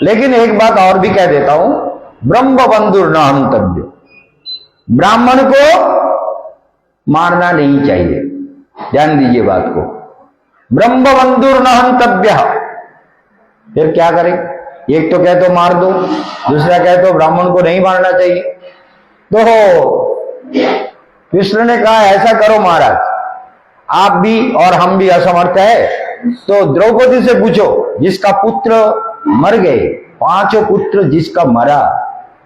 लेकिन एक बात और भी कह देता हूं, ब्रह्म बंधुर न हंतव्य, ब्राह्मण को मारना नहीं चाहिए। ध्यान दीजिए बात को, ब्रह्म बंधुर न हंतव्य। फिर क्या करें? एक तो कहे तो मार दो, दूसरा कहे तो ब्राह्मण को नहीं मारना चाहिए। तो कृष्ण ने कहा ऐसा करो महाराज, आप भी और हम भी असमर्थ है, तो द्रौपदी से पूछो जिसका पुत्र मर गए, पांचों पुत्र जिसका मरा,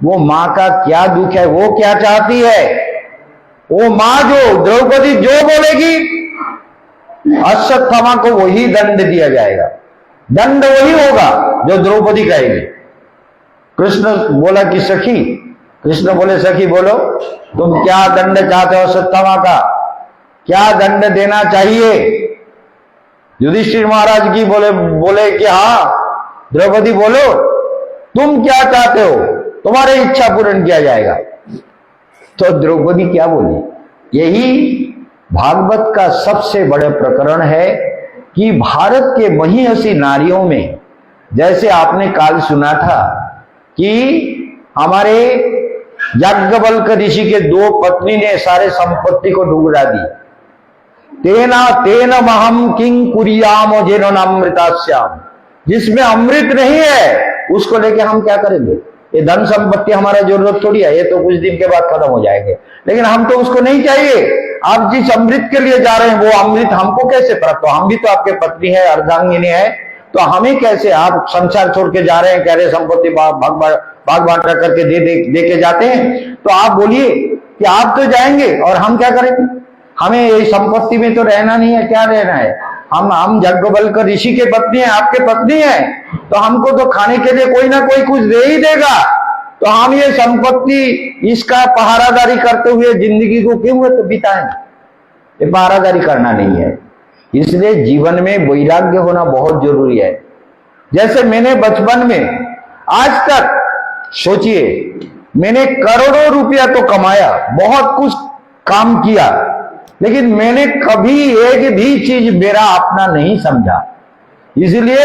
वो मां का क्या दुख है, वो क्या चाहती है? वो मां जो द्रौपदी जो बोलेगी अश्वत्थामा को वही दंड दिया जाएगा, दंड वही होगा जो द्रौपदी कहेगी। कृष्ण बोला कि सखी, कृष्ण बोले सखी बोलो तुम क्या दंड चाहते हो अश्वत्थामा का, क्या दंड देना चाहिए? युधिष्ठिर महाराज की बोले कि हाँ द्रौपदी बोलो तुम क्या चाहते हो, तुम्हारी इच्छा पूर्ण किया जाएगा। तो द्रौपदी क्या बोली? यही भागवत का सबसे बड़ा प्रकरण है कि भारत के महिषी नारियों में, जैसे आपने काल सुना था कि हमारे याज्ञवल्क्य ऋषि के दो पत्नी ने सारे संपत्ति को डुबा दी, तेन महम किंग कुरियाम जेनोनामृतास्याम, जिसमें अमृत नहीं है उसको लेके हम क्या करेंगे? ये धन संपत्ति हमारा जरूरत थोड़ी है, ये तो कुछ दिन के बाद खत्म हो जाएंगे, लेकिन हम तो उसको नहीं चाहिए। आप जिस अमृत के लिए जा रहे हैं वो अमृत हमको कैसे प्राप्त हो? हम भी तो आपके पत्नी है, अर्धांगिनी है, तो हमें कैसे? आप संसार छोड़ के जा रहे हैं, कह रहे संपत्ति भाग बांटा करके दे के जाते हैं, तो आप बोलिए कि आप तो जाएंगे और हम क्या करेंगे? हमें ये संपत्ति में तो रहना नहीं है, क्या रहना है? हम याज्ञवल्क्य ऋषि के पत्नी है, आपके पत्नी है, तो हमको तो खाने के लिए कोई ना कोई कुछ दे ही देगा, तो हम ये संपत्ति इसका पहरादारी करते हुए जिंदगी को क्यों तो बिताएं? ये पहरादारी करना नहीं है। इसलिए जीवन में वैराग्य होना बहुत जरूरी है। जैसे मैंने बचपन में आज तक सोचिए, मैंने करोड़ों रुपया तो कमाया, बहुत कुछ काम किया, लेकिन मैंने कभी एक भी चीज मेरा अपना नहीं समझा। इसलिए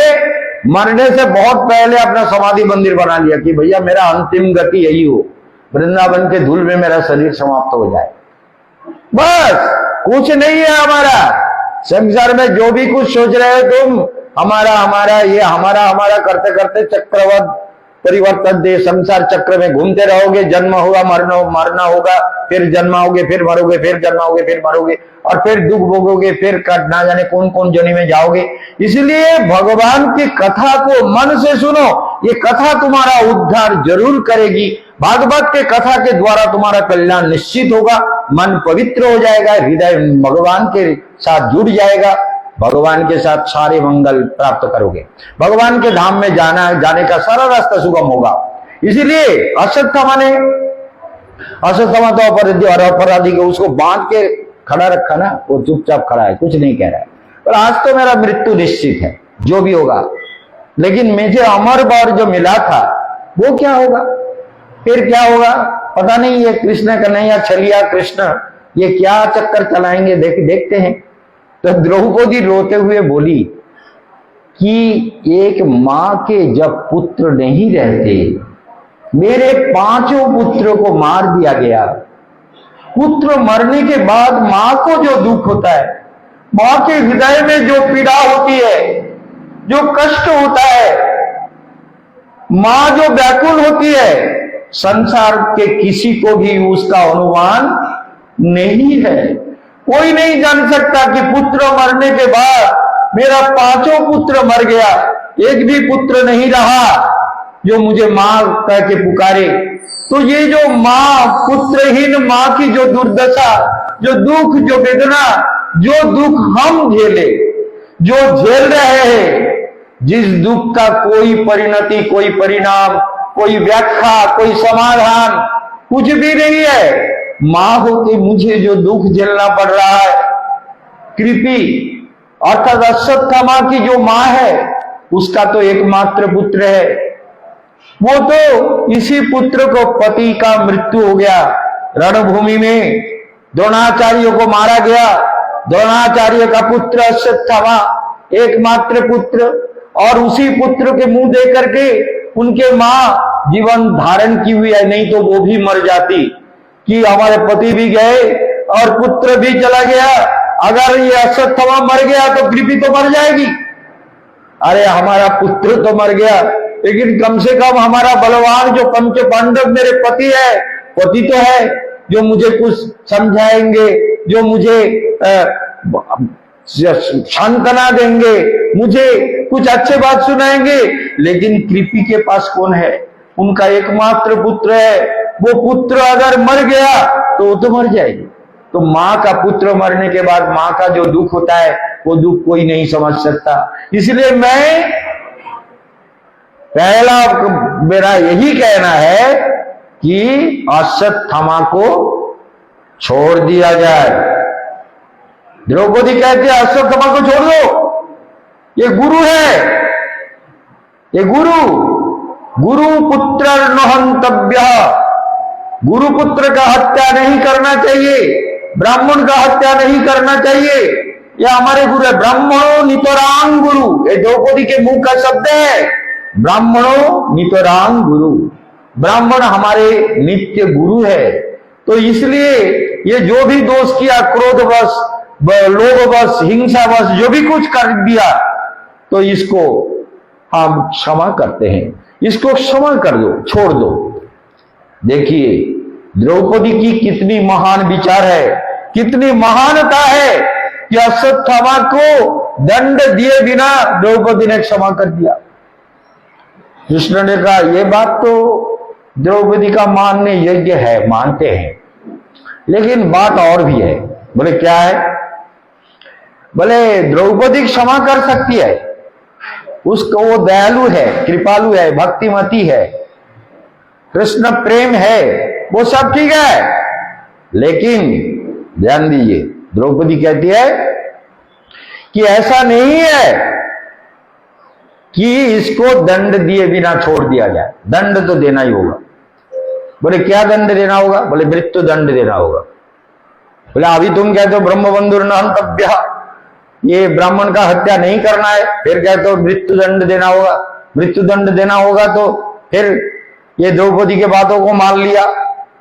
मरने से बहुत पहले अपना समाधि मंदिर बना लिया कि भैया मेरा अंतिम गति यही हो, वृंदावन के धूल में मेरा शरीर समाप्त हो जाए। बस कुछ नहीं है हमारा संसार में, जो भी कुछ सोच रहे हो तुम, हमारा ये हमारा करते करते चक्रवत परिवर्तन दे संसार चक्र में घूमते रहोगे। जन्म होगा, मरना होगा, फिर जन्माओगे, फिर मरोगे, फिर जन्माओगे, फिर मरोगे, और फिर दुख भोगोगे, फिर ना जाने कौन कौन जोनी में जाओगे। इसलिए भगवान की कथा को मन से सुनो, ये कथा तुम्हारा उद्धार जरूर करेगी। भागवत के कथा के द्वारा तुम्हारा कल्याण निश्चित होगा, मन पवित्र हो जाएगा, हृदय भगवान के साथ जुड़ जाएगा, भगवान के साथ सारे मंगल प्राप्त करोगे, भगवान के धाम में जाने का सारा रास्ता सुगम होगा। इसीलिए अश्वत्थामा तो अपराधी को उसको बांध के खड़ा रखा ना, वो चुपचाप खड़ा है, कुछ नहीं कह रहा है, पर आज तो मेरा मृत्यु निश्चित है, जो भी होगा, लेकिन मुझे अमर वर जो मिला था वो क्या होगा, फिर क्या होगा पता नहीं। ये कृष्ण कन्हैया छलिया कृष्ण ये क्या चक्कर चलाएंगे, देखते हैं। तो द्रौपदी रोते हुए बोली कि एक मां के जब पुत्र नहीं रहते, मेरे पांचों पुत्रों को मार दिया गया। पुत्र मरने के बाद मां को जो दुख होता है, मां के हृदय में जो पीड़ा होती है, जो कष्ट होता है, मां जो व्याकुल होती है, संसार के किसी को भी उसका अनुमान नहीं है। कोई नहीं जान सकता कि पुत्र मरने के बाद मेरा पांचों पुत्र मर गया, एक भी पुत्र नहीं रहा जो मुझे मां कह के पुकारे। तो ये जो मां, पुत्रहीन मां की जो दुर्दशा, जो दुख, जो वेदना, जो दुख हम झेले, जो झेल रहे हैं, जिस दुख का कोई परिणति, कोई परिणाम, कोई व्याख्या, कोई समाधान कुछ भी नहीं है, मां होते मुझे जो दुख झेलना पड़ रहा है, कृपि अर्थात अश्वत्थामा की जो मां है उसका तो एकमात्र पुत्र है, वो तो इसी पुत्र को पति का मृत्यु हो गया, रणभूमि में द्रोणाचार्य को मारा गया। द्रोणाचार्य का पुत्र अश्वत्थामा एकमात्र पुत्र, और उसी पुत्र के मुंह देख करके उनके मां जीवन धारण की हुई है, नहीं तो वो भी मर जाती। कि हमारे पति भी गए और पुत्र भी चला गया, अगर ये अश्वत्थामा मर गया तो कृपि तो मर जाएगी। अरे हमारा पुत्र तो मर गया, लेकिन कम से कम हमारा बलवान जो पंच पांडव मेरे पति है, पति तो है, जो मुझे कुछ समझाएंगे, जो मुझे सांत्वना देंगे, मुझे कुछ अच्छे बात सुनाएंगे। लेकिन कृपि के पास कौन है? उनका एकमात्र पुत्र है। वो पुत्र अगर मर गया तो वो तो मर जाएगी। तो मां का पुत्र मरने के बाद मां का जो दुख होता है, वो दुख कोई नहीं समझ सकता। इसलिए मैं पहला मेरा यही कहना है कि अश्वत्थामा को छोड़ दिया जाए। द्रौपदी कहती है अश्वत्थामा को छोड़ दो, ये गुरु है, ये गुरु पुत्र नहंतव्य, गुरु पुत्र का हत्या नहीं करना चाहिए, ब्राह्मण का हत्या नहीं करना चाहिए। ये हमारे गुरु है, ब्राह्मणों नितरांग गुरु, ये द्रौपदी के मुंह का शब्द है। ब्राह्मणों नितरांग गुरु, ब्राह्मण हमारे नित्य गुरु है। तो इसलिए ये जो भी दोष किया, क्रोधवश, लोभवश, हिंसावश, जो भी कुछ कर दिया, तो इसको हम क्षमा करते हैं, इसको क्षमा कर दो, छोड़ दो। देखिए द्रौपदी की कितनी महान विचार है, कितनी महानता है कि अश्वत्थामा को दंड दिए बिना द्रौपदी ने क्षमा कर दिया। कृष्ण ने कहा ये बात तो द्रौपदी का मानने योग्य है, मानते हैं, लेकिन बात और भी है। बोले क्या है? बोले द्रौपदी क्षमा कर सकती है, उसको वो दयालु है, कृपालु है, भक्तिमती है, कृष्ण प्रेम है, वो सब ठीक है। लेकिन ध्यान दीजिए, द्रौपदी कहती है कि ऐसा नहीं है कि इसको दंड दिए बिना छोड़ दिया जाए, दंड तो देना ही होगा। बोले क्या दंड देना होगा? बोले मृत्यु दंड देना होगा। बोले अभी तुम कहते हो ब्रह्मबंधुर न हंतव्य, ये ब्राह्मण का हत्या नहीं करना है, फिर कहते हो मृत्यु दंड देना होगा। मृत्यु दंड देना होगा तो फिर ये द्रौपदी के बातों को मान लिया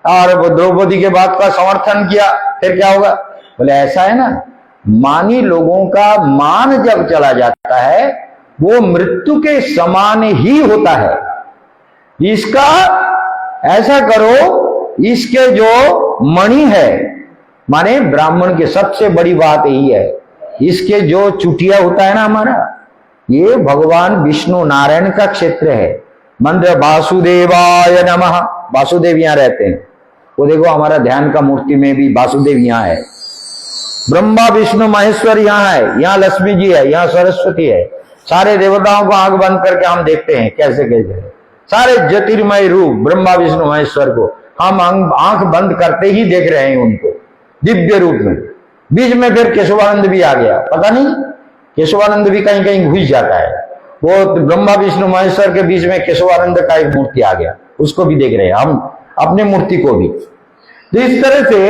और द्रौपदी के बात का समर्थन किया, फिर क्या होगा? बोले ऐसा है ना, मानी लोगों का मान जब चला जाता है वो मृत्यु के समान ही होता है। इसका ऐसा करो, इसके जो मणि है, माने ब्राह्मण के सबसे बड़ी बात यही है, इसके जो चुटिया होता है ना हमारा, ये भगवान विष्णु नारायण का क्षेत्र है। मंत्र वासुदेवाय नमः, वासुदेव यहां रहते हैं। वो देखो हमारा ध्यान का मूर्ति में भी वासुदेव यहां है। ब्रह्मा विष्णु महेश्वर यहाँ है, यहाँ लक्ष्मी जी है, यहाँ सरस्वती है। सारे देवताओं को आंख बंद करके हम देखते हैं कैसे कैसे सारे ज्योतिर्मय रूप ब्रह्मा विष्णु महेश्वर को हम आंख बंद करते ही देख रहे हैं उनको दिव्य रूप में। बीच में फिर केशवानंद भी आ गया, पता नहीं केशवानंद भी कहीं कहीं घुस जाता है। वो ब्रह्मा विष्णु महेश्वर के बीच में केशवानंद का एक मूर्ति आ गया, उसको भी देख रहे हैं हम, अपने मूर्ति को भी। तो इस तरह से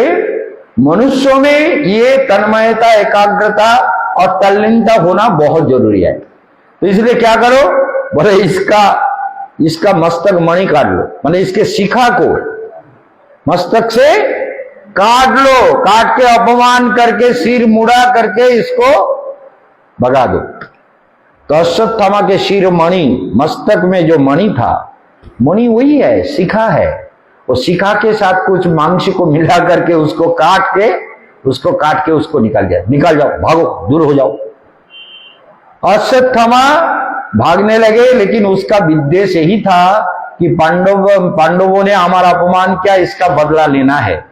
मनुष्यों में ये तन्मयता, एकाग्रता और तल्लीनता होना बहुत जरूरी है। तो इसलिए क्या करो, बोले इसका मस्तक मणि काट लो, माने इसके शिखा को मस्तक से काट लो, काट के अपमान करके सिर मुड़ा करके इसको भगा दो। तो अश्वत्थामा के शिर मणि, मस्तक में जो मणि था, मणि वही है, शिखा है। और शिखा के साथ कुछ मांस को मिला करके उसको काट के उसको निकाल जाओ, भागो, दूर हो जाओ। अश्वत्थामा भागने लगे, लेकिन उसका विद्वेष यही था कि पांडवों ने हमारा अपमान किया, इसका बदला लेना है,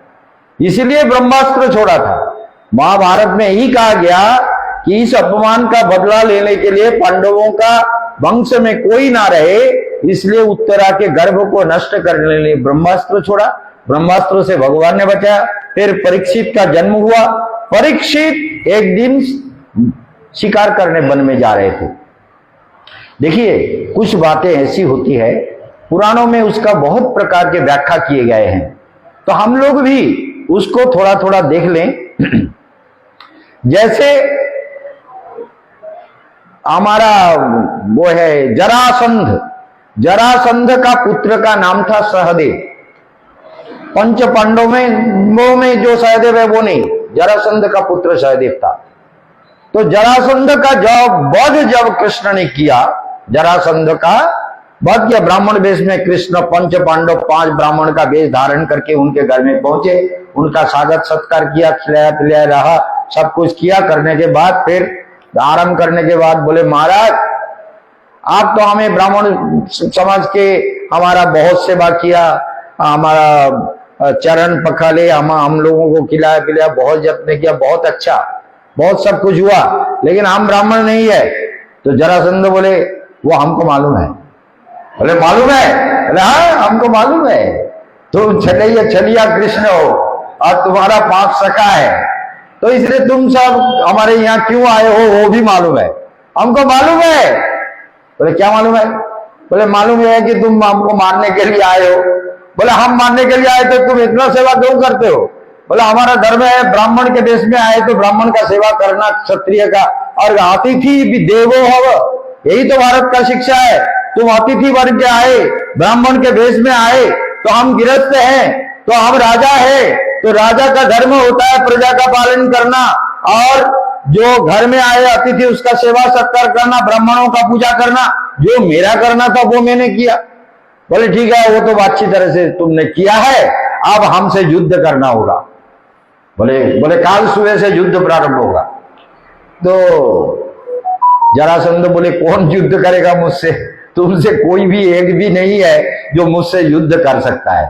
इसीलिए ब्रह्मास्त्र छोड़ा था। महाभारत में यही कहा गया कि इस अपमान का बदला लेने के लिए पांडवों का वंश में कोई ना रहे, इसलिए उत्तरा के गर्भ को नष्ट करने के लिए ब्रह्मास्त्र छोड़ा। ब्रह्मास्त्र से भगवान ने बचाया। फिर परीक्षित का जन्म हुआ। परीक्षित एक दिन शिकार करने वन में जा रहे थे। देखिए कुछ बातें ऐसी होती है, पुराणों में उसका बहुत प्रकार के व्याख्या किए गए हैं, तो हम लोग भी उसको थोड़ा थोड़ा देख लें। जैसे हमारा वो है जरासंध, जरासंध का पुत्र का नाम था सहदेव। पंच पांडवों में जो सहदेव है वो नहीं, जरासंध का पुत्र सहदेव था। तो जरासंध का जब कृष्ण ने किया, जरासंध का वध किया, ब्राह्मण वेश में कृष्ण पंच पांडव 5 ब्राह्मण का वेश धारण करके उनके घर में पहुंचे, उनका स्वागत सत्कार किया, खिलाया पिलाया रहा, सब कुछ किया। करने के बाद फिर आरंभ करने के बाद बोले, महाराज आप तो हमें ब्राह्मण समाज के हमारा बहुत सेवा किया, हमारा चरण पखाले, हम लोगों को खिलाया पिलाया, बहुत जत्न किया, बहुत अच्छा, बहुत सब कुछ हुआ, लेकिन हम ब्राह्मण नहीं है। तो जरासंध बोले, वो हमको मालूम है। बोले मालूम है? बोले हाँ हमको मालूम है, तुम छलिया कृष्ण हो और तुम्हारा 5 सखा है, तो इसलिए तुम सब हमारे यहाँ क्यों आए हो वो भी मालूम है, हमको मालूम है। बोले क्या मालूम है? बोले मालूम है कि तुम हमको मारने के लिए आए हो। बोले हम मारने के लिए आए तो तुम इतना सेवा क्यों करते हो? बोले हमारा धर्म है, ब्राह्मण के देश में आए तो ब्राह्मण का सेवा करना क्षत्रिय का, और अतिथि भी देवो भव, यही तो भारत का शिक्षा है। तुम अतिथि वर्ग के आए, ब्राह्मण के देश में आए, तो हम गृहस्थ हैं, तो हम राजा है, तो राजा का धर्म होता है प्रजा का पालन करना, और जो घर में आए अतिथि उसका सेवा सत्कार करना, ब्राह्मणों का पूजा करना, जो मेरा करना था वो मैंने किया। बोले ठीक है, वो तो अच्छी तरह से तुमने किया है, अब हमसे युद्ध करना होगा। बोले काल सुबह से युद्ध प्रारंभ होगा। तो जरासंध बोले कौन युद्ध करेगा मुझसे? तुमसे कोई भी एक भी नहीं है जो मुझसे युद्ध कर सकता है,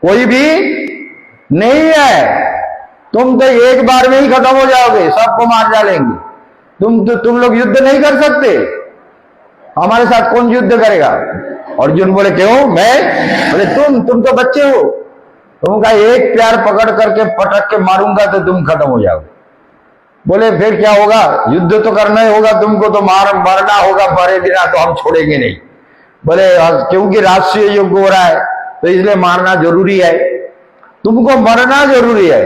कोई भी नहीं है। तुम तो एक बार में ही खत्म हो जाओगे, सबको मार डालेंगे। तुम लोग युद्ध नहीं कर सकते, हमारे साथ कौन युद्ध करेगा? अर्जुन बोले क्यों मैं? बोले तुम तो बच्चे हो, तुमका एक प्यार पकड़ करके पटक के मारूंगा तो तुम खत्म हो जाओगे। बोले फिर क्या होगा? युद्ध तो करना ही होगा, तुमको तो मरना होगा, मरे बिना तो हम छोड़ेंगे नहीं। बोले क्योंकि राष्ट्रीय युद्ध हो रहा है तो इसलिए मारना जरूरी है, तुमको मरना जरूरी है।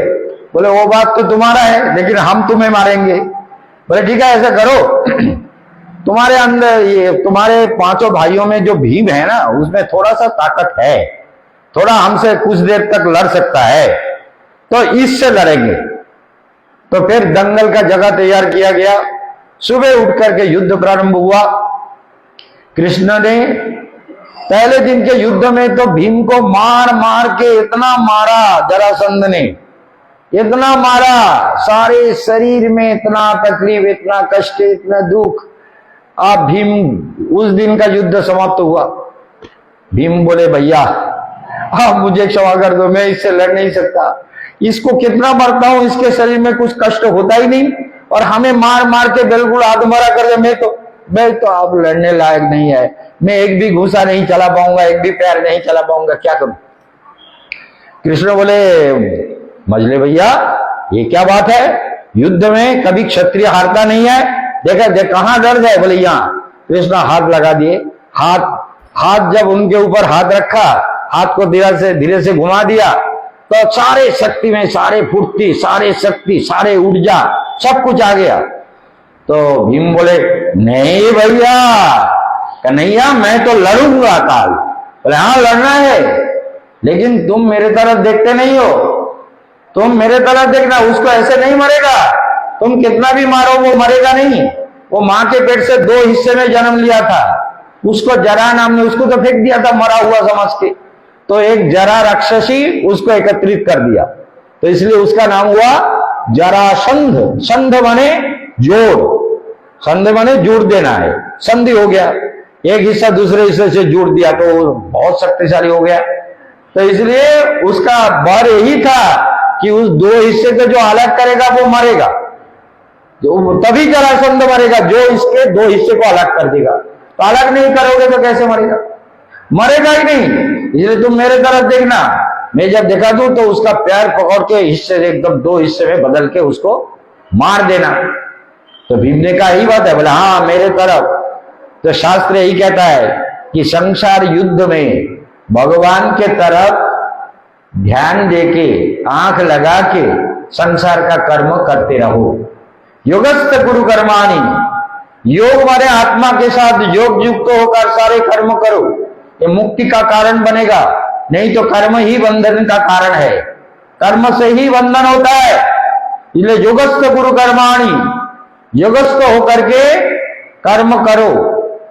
बोले वो बात तो तुम्हारा है, लेकिन हम तुम्हें मारेंगे। बोले ठीक है ऐसा करो, तुम्हारे अंदर ये तुम्हारे 5 भाइयों में जो भीम है ना, उसमें थोड़ा सा ताकत है, थोड़ा हमसे कुछ देर तक लड़ सकता है, तो इससे लड़ेंगे। तो फिर दंगल का जगह तैयार किया गया। सुबह उठ करके युद्ध प्रारंभ हुआ। कृष्ण ने पहले दिन के युद्ध में तो भीम को मार मार के इतना मारा, जरासंध ने इतना मारा, सारे शरीर में इतना तकलीफ, इतना कष्ट, इतना दुख। अब भीम उस दिन का युद्ध समाप्त हुआ। भीम बोले भैया आप मुझे क्षमा कर दो, मैं इससे लड़ नहीं सकता, इसको कितना मरता हूं, इसके शरीर में कुछ कष्ट होता ही नहीं, और हमें मार मार के बिल्कुल आधमरा कर दे, मैं तो आप लड़ने लायक नहीं है, मैं एक भी घूसा नहीं चला पाऊंगा, एक भी पैर नहीं चला पाऊंगा, क्या करूं? कृष्ण बोले मजले भैया ये क्या बात है, युद्ध में कभी क्षत्रिय हारता नहीं है, देखा देख कहां दर्द है? बोले यहाँ। कृष्ण हाथ लगा दिए, हाथ जब उनके ऊपर हाथ रखा, हाथ को धीरे से घुमा दिया, तो सारे शक्ति में सारे फुर्ती, सारे शक्ति, सारे ऊर्जा सब कुछ आ गया। तो भीम बोले नहीं भैया कन्हैया मैं तो लड़ूंगा काल। बोले हाँ लड़ना है, लेकिन तुम मेरे तरफ देखते नहीं हो, तुम मेरे तरफ देखना, उसको ऐसे नहीं मरेगा, तुम कितना भी मारो वो मरेगा नहीं। वो माँ के पेट से 2 हिस्से में जन्म लिया था, उसको जरा नाम ने उसको तो फेंक दिया था मरा हुआ समझ के, तो एक जरा राक्षसी उसको एकत्रित कर दिया, तो इसलिए उसका नाम हुआ जरासंध। संध बने जोड़, संध बने जोड़ देना है, संधि हो गया, एक हिस्सा दूसरे हिस्से से जोड़ दिया तो बहुत शक्तिशाली हो गया। तो इसलिए उसका बर यही था कि उस 2 हिस्से को जो अलग करेगा वो मरेगा, जो तभी जरासंध मरेगा जो इसके 2 हिस्से को अलग कर देगा। तो अलग नहीं करोगे तो कैसे मरेगा? मरेगा ही नहीं। इसलिए तुम मेरे तरफ देखना, मैं जब दिखा दूं तो उसका पैर पकड़ के हिस्से एकदम 2 हिस्से में बदल के उसको मार देना। तो भीम ने कहा यही बात है? बोला हाँ मेरे तरफ। तो शास्त्र यही कहता है कि संसार युद्ध में भगवान के तरफ ध्यान देके आंख लगा के संसार का कर्म करते रहो। योगस्थ गुरु कर्माणि योग मारे आत्मा के साथ योग युक्त होकर सारे कर्म करो, ये मुक्ति का कारण बनेगा। नहीं तो कर्म ही बंधन का कारण है, कर्म से ही बंधन होता है। इसलिए योगस्थ गुरु कर्माणि, योगस्थ होकर के कर्म करो,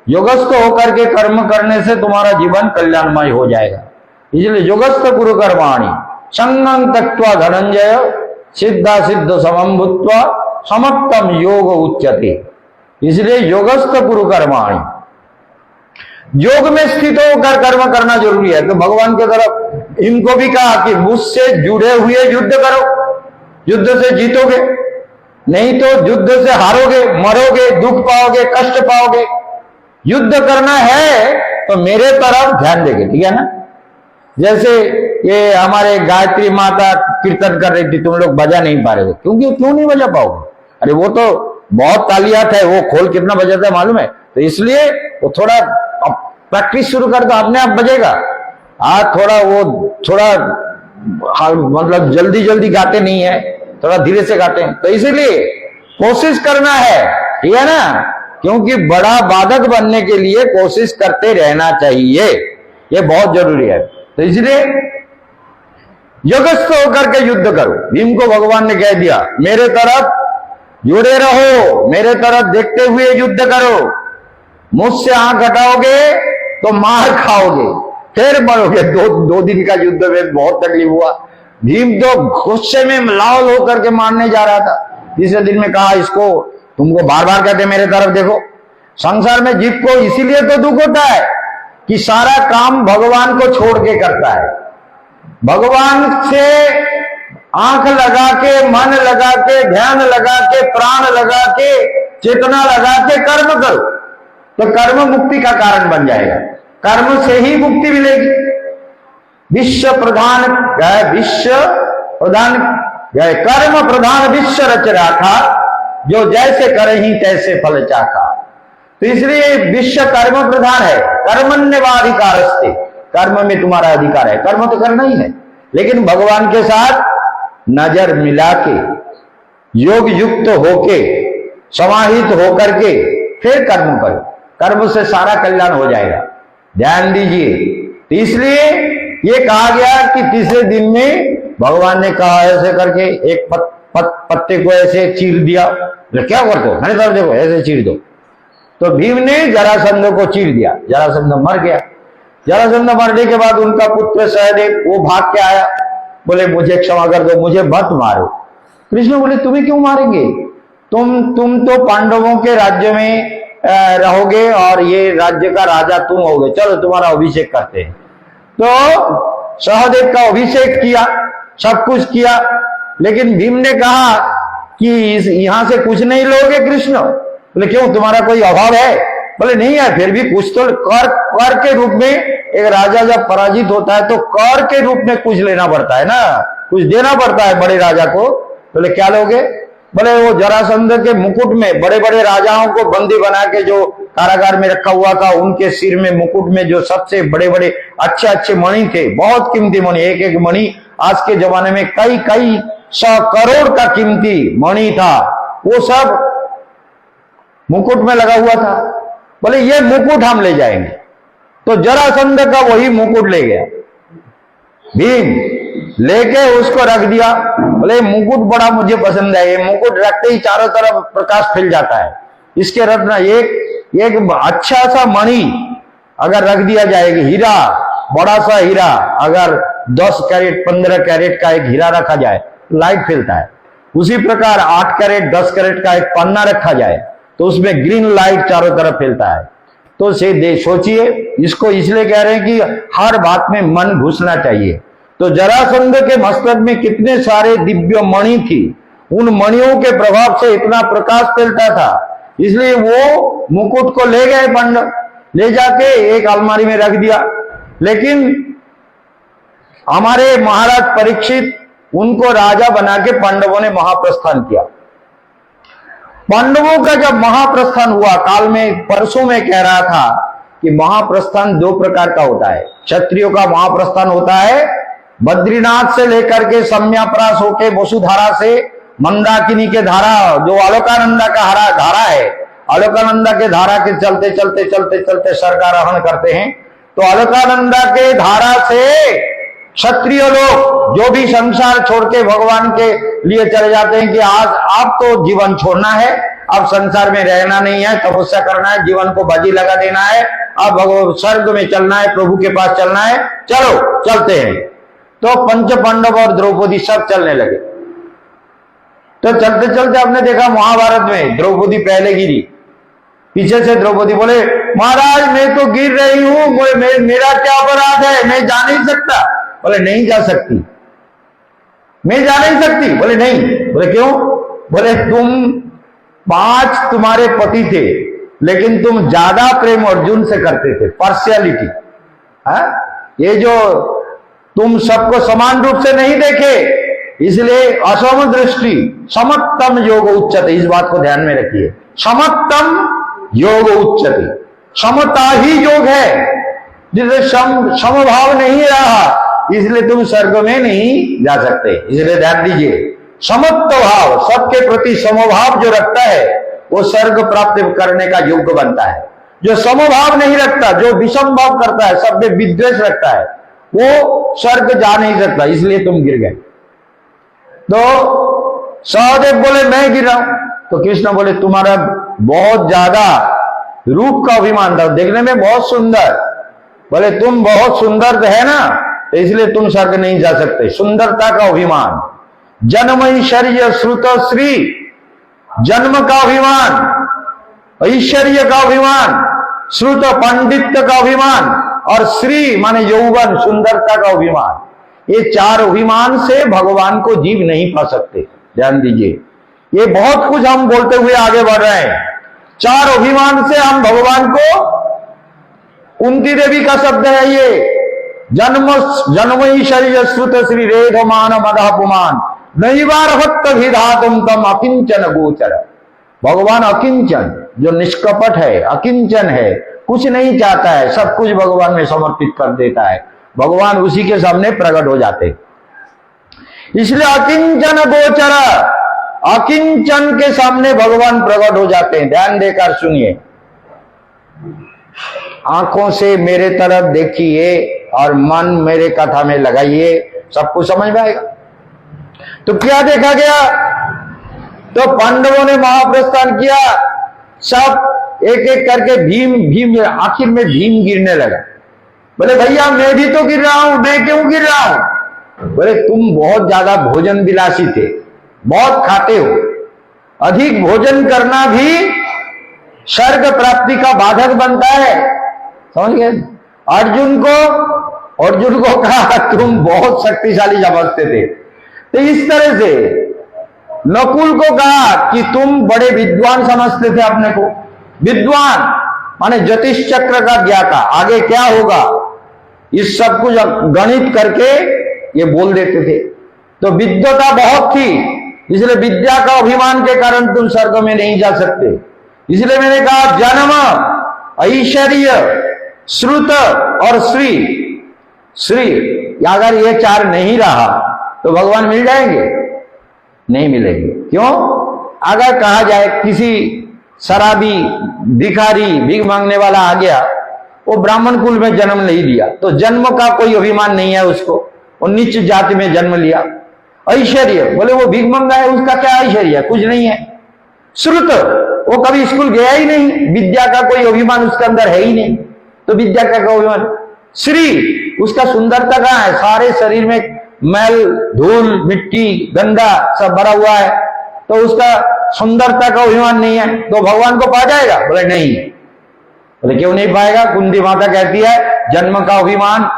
योगस्थ होकर के कर्म करने से तुम्हारा जीवन कल्याणमय हो जाएगा। इसलिए योगस्थ गुरु कर्माणि संगं त्यक्त्वा धनंजय सिद्धा सिद्ध समं भूत्वा समत्तम योग उच्यते। इसलिए योगस्थ गुरु कर्माणि, योग में स्थित होकर कर्म करना जरूरी है। तो भगवान की तरफ इनको भी कहा कि मुझसे जुड़े हुए युद्ध करो, युद्ध से जीतोगे, नहीं तो युद्ध से हारोगे, मरोगे, दुख पाओगे, कष्ट पाओगे। युद्ध करना है तो मेरे तरफ ध्यान देंगे, ठीक है ना। जैसे ये हमारे गायत्री माता कीर्तन कर रही थी, तुम लोग बजा नहीं पा रहे थे, क्यों नहीं बजा पाओगे? अरे वो तो बहुत तालियां है, वो खोल कितना बजाता है मालूम है? तो इसलिए वो थोड़ा प्रैक्टिस शुरू कर दो, अपने आप बजेगा। आज थोड़ा मतलब जल्दी जल्दी गाते नहीं है, थोड़ा धीरे से गाते हैं। तो इसीलिए कोशिश करना है, ठीक है ना, क्योंकि बड़ा बाधक बनने के लिए कोशिश करते रहना चाहिए, ये बहुत जरूरी है। तो इसलिए योगस्थ होकर के युद्ध करो। भीम को भगवान ने कह दिया मेरे तरफ जुड़े रहो, मेरे तरफ देखते हुए युद्ध करो, मुझसे आंख हटाओगे तो मार खाओगे, फिर मरोगे। दो दिन का युद्ध में बहुत तकलीफ हुआ। भीम तो गुस्से में लाल होकर के मारने जा रहा था। तीसरे दिन में कहा इसको, तुमको बार बार कहते मेरे तरफ देखो। संसार में जीव को इसीलिए तो दुख होता है कि सारा काम भगवान को छोड़ के करता है। भगवान से आंख लगा के, मन लगा के, ध्यान लगा के, प्राण लगा के, चेतना लगा के कर्म करो तो कर्म मुक्ति का कारण बन जाएगा। कर्म से ही मुक्ति मिलेगी। विश्व प्रधान कर्म प्रधान विश्व रच राखा, जो जैसे करहि तैसे फल चाखा। तो इसलिए विश्व कर्म प्रधान है। कर्मण्यवाधिकारस्ते, कर्म में तुम्हारा अधिकार है, कर्म तो करना ही है। लेकिन भगवान के साथ नजर मिला के, योग युक्त होके, समाहित होकर के फिर कर्म करो, कर्म से सारा कल्याण हो जाएगा। ध्यान दीजिए। तो इसलिए ये कहा गया कि तीसरे दिन में भगवान ने कहा ऐसे करके एक पत्ते को ऐसे चीर दिया। क्या करते हो? मेरे तरफ देखो, ऐसे चीर दो। तो भीम ने जरासंध को चीर दिया, जरासंध मर गया। जरासंध मरने के बाद उनका पुत्र सहदेव वो भाग के आया, बोले मुझे क्षमा कर दो, मुझे मत मारो। कृष्ण बोले तुम्हें क्यों मारेंगे? तुम तो पांडवों के राज्य में रहोगे और ये राज्य का राजा तुम होगे, चलो तुम्हारा अभिषेक करते हैं। तो सहदेव का अभिषेक किया, सब कुछ किया। लेकिन भीम ने कहा कि यहां से कुछ नहीं लोगे कृष्ण? बोले क्यों, तुम्हारा कोई अभाव है? बोले नहीं है, फिर भी कुछ तो कर के रूप में, एक राजा जब पराजित होता है तो कर के रूप में कुछ लेना पड़ता है ना, कुछ देना पड़ता है बड़े राजा को। बोले क्या लोगे? बोले वो जरासंध के मुकुट में, बड़े बड़े राजाओं को बंदी बना के जो कारागार में रखा हुआ था, उनके सिर में मुकुट में जो सबसे बड़े बड़े अच्छे अच्छे मणि थे, बहुत कीमती मणि, एक एक मणि आज के जमाने में कई 100 करोड़ का कीमती मणि था, वो सब मुकुट में लगा हुआ था। बोले ये मुकुट हम ले जाएंगे। तो जरासंध का वही मुकुट ले गया भीम, लेके उसको रख दिया। बोले मुकुट बड़ा मुझे पसंद है, ये मुकुट रखते ही चारों तरफ प्रकाश फैल जाता है। इसके रत्न एक अच्छा सा मणि अगर रख दिया जाएगा, हीरा, बड़ा सा हीरा अगर 10 कैरेट 15 कैरेट का एक हीरा रखा जाए लाइट फैलता है। उसी प्रकार 8 कैरेट 10 कैरेट का एक पन्ना रखा जाए तो उसमें ग्रीन लाइट चारों तरफ फैलता है। तो सोचिए, इसको इसलिए कह रहे हैं कि हर बात में मन घुसना चाहिए। तो जरासंध के मस्तक में कितने सारे दिव्य मणि थी, उन मणियों के प्रभाव से इतना प्रकाश फैलता था, इसलिए वो मुकुट को ले गए पांडव, ले जाके एक अलमारी में रख दिया। लेकिन हमारे महाराज परीक्षित उनको राजा बना के पांडवों ने महाप्रस्थान किया। पांडवों का जब महाप्रस्थान हुआ, काल में परसों में कह रहा था कि महाप्रस्थान 2 प्रकार का होता है। क्षत्रियों का महाप्रस्थान होता है बद्रीनाथ से लेकर के सम्याप्रास होके वसुधारा से मंदाकिनी के धारा, जो आलोकानंदा का धारा है, अलकानंदा के धारा के चलते चलते चलते चलते स्वर्गारोहण करते हैं। तो अलकानंदा के धारा से क्षत्रिय लोग जो भी संसार छोड़ के भगवान के लिए चले जाते हैं कि आज आप तो जीवन छोड़ना है, अब संसार में रहना नहीं है, तपस्या करना है, जीवन को बाजी लगा देना है, अब स्वर्ग में चलना है, प्रभु के पास चलना है, चलो चलते हैं। तो पंच पांडव और द्रौपदी सब चलने लगे। तो चलते चलते आपने देखा महाभारत में द्रौपदी पहले गिरी, पीछे से द्रौपदी बोले महाराज मैं तो गिर रही हूं, मेरा क्या अपराध है, मैं जा नहीं सकता। बोले नहीं जा सकती, मैं जा नहीं सकती। बोले नहीं। बोले क्यों? बोले तुम 5 तुम्हारे पति थे, लेकिन तुम ज्यादा प्रेम अर्जुन से करते थे, पार्शियलिटी। ये जो तुम सबको समान रूप से नहीं देखे, इसलिए असम दृष्टि समत्तम योग उच्चते। इस बात को ध्यान में रखिए, समत्तम योग उच्चते, समता ही योग है। जिससे समभाव नहीं रहा, इसलिए तुम स्वर्ग में नहीं जा सकते। इसलिए ध्यान दीजिए, समत्व भाव, सबके प्रति समभाव जो रखता है वो स्वर्ग प्राप्त करने का योग्य बनता है। जो समभाव नहीं रखता, जो विषम भाव करता है, सब में विद्वेष रखता है, वो स्वर्ग जा नहीं सकता। इसलिए तुम गिर गए। तो सहदेव बोले मैं गिरा। तो कृष्ण बोले तुम्हारा बहुत ज्यादा रूप का अभिमान था, देखने में बहुत सुंदर। बोले तुम बहुत सुंदर है ना, इसलिए तुम स्वर्ग नहीं जा सकते। सुंदरता का अभिमान, जन्म ऐश्वर्य श्रुत श्री, जन्म का अभिमान, ऐश्वर्य का अभिमान, श्रुत पांडित्य का अभिमान, और श्री माने यौवन सुंदरता का अभिमान। ये 4 अभिमान से भगवान को जीव नहीं पा सकते। ध्यान दीजिए, ये बहुत कुछ हम बोलते हुए आगे बढ़ रहे हैं। 4 अभिमान से हम भगवान को, कुंती देवी का शब्द है ये, जन्मैश्वर्य श्रुत श्री रेधमान मदापुमान नैवारहत्त विधातुम तम अकिंचन गोचर। भगवान अकिंचन, जो निष्कपट है, अकिंचन है, कुछ नहीं चाहता है, सब कुछ भगवान में समर्पित कर देता है। भगवान उसी के सामने प्रकट हो जाते। इसलिए अकिंचन गोचर, अकिंचन के सामने भगवान प्रकट हो जाते हैं। ध्यान देकर सुनिए, आंखों से मेरे तरफ देखिए और मन मेरे कथा में लगाइए, सब कुछ समझ में आएगा। तो क्या देखा गया? तो पांडवों ने महाप्रस्थान किया, सब एक एक करके भीम आखिर में भीम गिरने लगा। बोले भैया मैं भी तो गिर रहा हूं, मैं क्यों गिर रहा हूं? बोले तुम बहुत ज्यादा भोजन विलासी थे, बहुत खाते हो, अधिक भोजन करना भी स्वर्ग प्राप्ति का बाधक बनता है। समझ गए? अर्जुन को कहा तुम बहुत शक्तिशाली समझते थे। तो इस तरह से नकुल को कहा कि तुम बड़े विद्वान समझते थे अपने को। विद्वान माने ज्योतिष चक्र का ज्ञाता, आगे क्या होगा इस सब कुछ गणित करके ये बोल देते थे। तो विद्वता बहुत थी, इसलिए विद्या का अभिमान के कारण तुम स्वर्ग में नहीं जा सकते। इसलिए मैंने कहा जन्म, ऐश्वर्य, श्रुत और श्री अगर ये 4 नहीं रहा तो भगवान मिल जाएंगे? नहीं मिलेंगे। क्यों? अगर कहा जाए किसी शराबी भिखारी भीख मांगने वाला आ गया, वो ब्राह्मण कुल में जन्म नहीं लिया, तो जन्म का कोई अभिमान नहीं है उसको, वो नीच जाति में जन्म लिया। ऐश्वर्य, बोले वो भीख मांगा है, उसका क्या ऐश्वर्य? कुछ नहीं है। श्रुत, वो कभी स्कूल गया ही नहीं, विद्या का कोई अभिमान उसके अंदर है ही नहीं, तो विद्या का कोई अभिमान। श्री, उसका सुंदरता कहाँ है? सारे शरीर में मैल, धूल, मिट्टी, गंदा सब भरा हुआ है, तो उसका सुंदरता का अभिमान नहीं है, तो भगवान को पा जाएगा? बोले नहीं। बोले क्यों नहीं पाएगा? कुंती माता कहती है जन्म का अभिमान,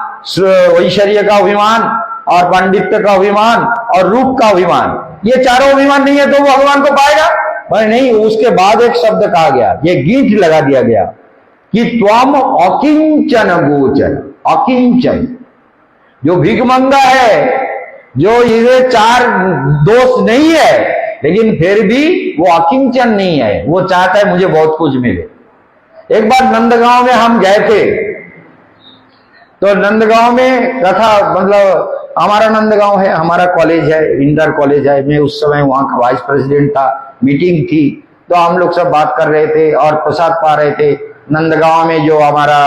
ऐश्वर्य का अभिमान, और पांडित्य का अभिमान, और रूप का अभिमान, ये 4 अभिमान नहीं है तो भगवान को पाएगा? बोले नहीं। उसके बाद एक शब्द कहा गया, ये गीठ लगा दिया गया कि त्वम अकिंचन गोचर। अकिंचन, जो भिखमंगा है, जो ये 4 दोष नहीं है, लेकिन फिर भी वो अकिंचन नहीं है, वो चाहता है मुझे बहुत कुछ मिले। एक बार नंदगांव में हम गए थे, तो नंदगांव में कथा, मतलब हमारा नंदगांव है, हमारा कॉलेज है, इंटर कॉलेज है, मैं उस समय वहां का वाइस प्रेसिडेंट था, मीटिंग थी, तो हम लोग सब बात कर रहे थे और प्रसाद पा रहे थे। नंदगांव में जो हमारा